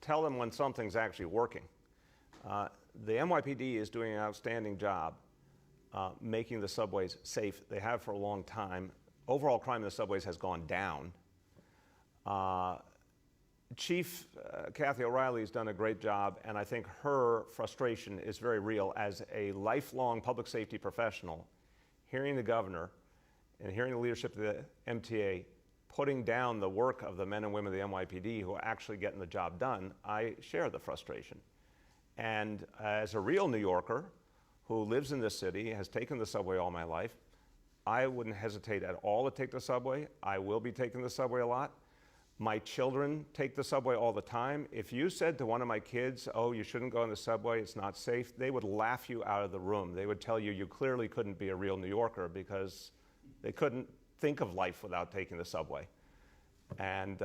tell them when something's actually working. The NYPD is doing an outstanding job making the subways safe. They have for a long time. Overall crime in the subways has gone down. Chief Kathy O'Reilly has done a great job, and I think her frustration is very real as a lifelong public safety professional, hearing the governor and hearing the leadership of the MTA putting down the work of the men and women of the NYPD who are actually getting the job done. I share the frustration. And as a real New Yorker who lives in this city, has taken the subway all my life, I wouldn't hesitate at all to take the subway. I will be taking the subway a lot. My children take the subway all the time. If you said to one of my kids, oh, you shouldn't go on the subway, it's not safe, they would laugh you out of the room. They would tell you you clearly couldn't be a real New Yorker because they couldn't think of life without taking the subway. And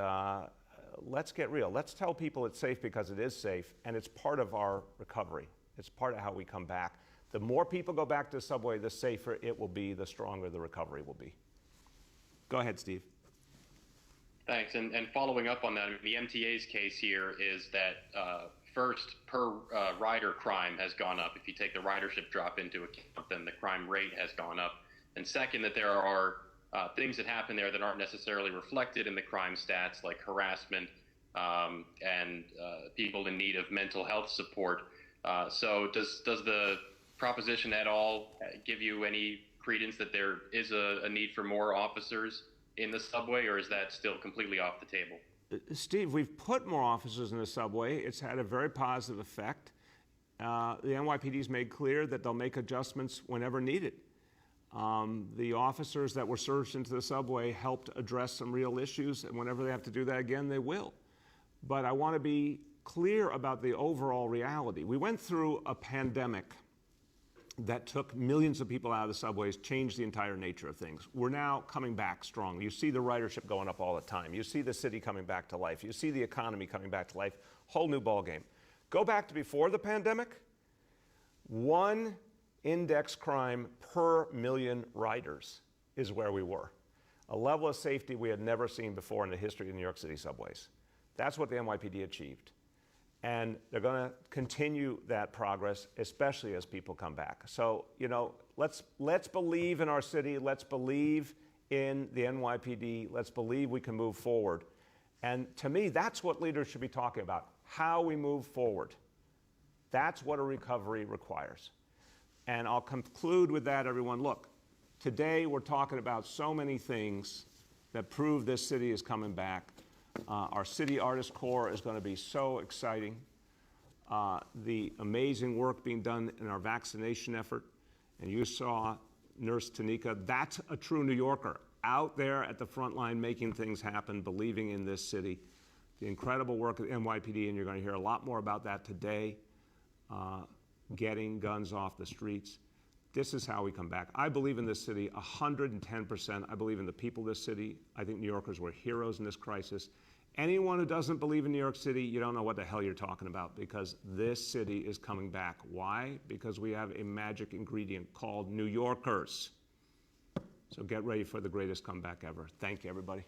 let's get real. Let's tell people it's safe because it is safe, and it's part of our recovery. It's part of how we come back. The more people go back to the subway, the safer it will be, the stronger the recovery will be. Go ahead, Steve. Thanks. And following up on that, the MTA's case here is that first, per rider crime has gone up. If you take the ridership drop into account, then the crime rate has gone up. And second, that there are things that happen there that aren't necessarily reflected in the crime stats, like harassment and people in need of mental health support. So does the proposition at all give you any credence that there is a need for more officers in the subway, or is that still completely off the table? Steve, we've put more officers in the subway. It's had a very positive effect. The NYPD's made clear that they'll make adjustments whenever needed. The officers that were surged into the subway helped address some real issues, and whenever they have to do that again, they will. But I want to be clear about the overall reality. We went through a pandemic that took millions of people out of the subways, changed the entire nature of things. We're now coming back strong. You see the ridership going up all the time. You see the city coming back to life. You see the economy coming back to life. Whole new ballgame. Go back to before the pandemic. 1 index crime per million riders is where we were. A level of safety we had never seen before in the history of New York City subways. That's what the NYPD achieved. And they're going to continue that progress, especially as people come back. So, you know, let's believe in our city. Let's believe in the NYPD. Let's believe we can move forward. And to me, that's what leaders should be talking about, how we move forward. That's what a recovery requires. And I'll conclude with that, everyone. Look, today we're talking about so many things that prove this city is coming back. Our City Artist Corps is going to be so exciting. The amazing work being done in our vaccination effort. And you saw Nurse Tanika, that's a true New Yorker, out there at the front line making things happen, believing in this city. The incredible work of the NYPD, and you're going to hear a lot more about that today, getting guns off the streets. This is how we come back. I believe in this city 110%. I believe in the people of this city. I think New Yorkers were heroes in this crisis. Anyone who doesn't believe in New York City, you don't know what the hell you're talking about, because this city is coming back. Why? Because we have a magic ingredient called New Yorkers. So get ready for the greatest comeback ever. Thank you, everybody.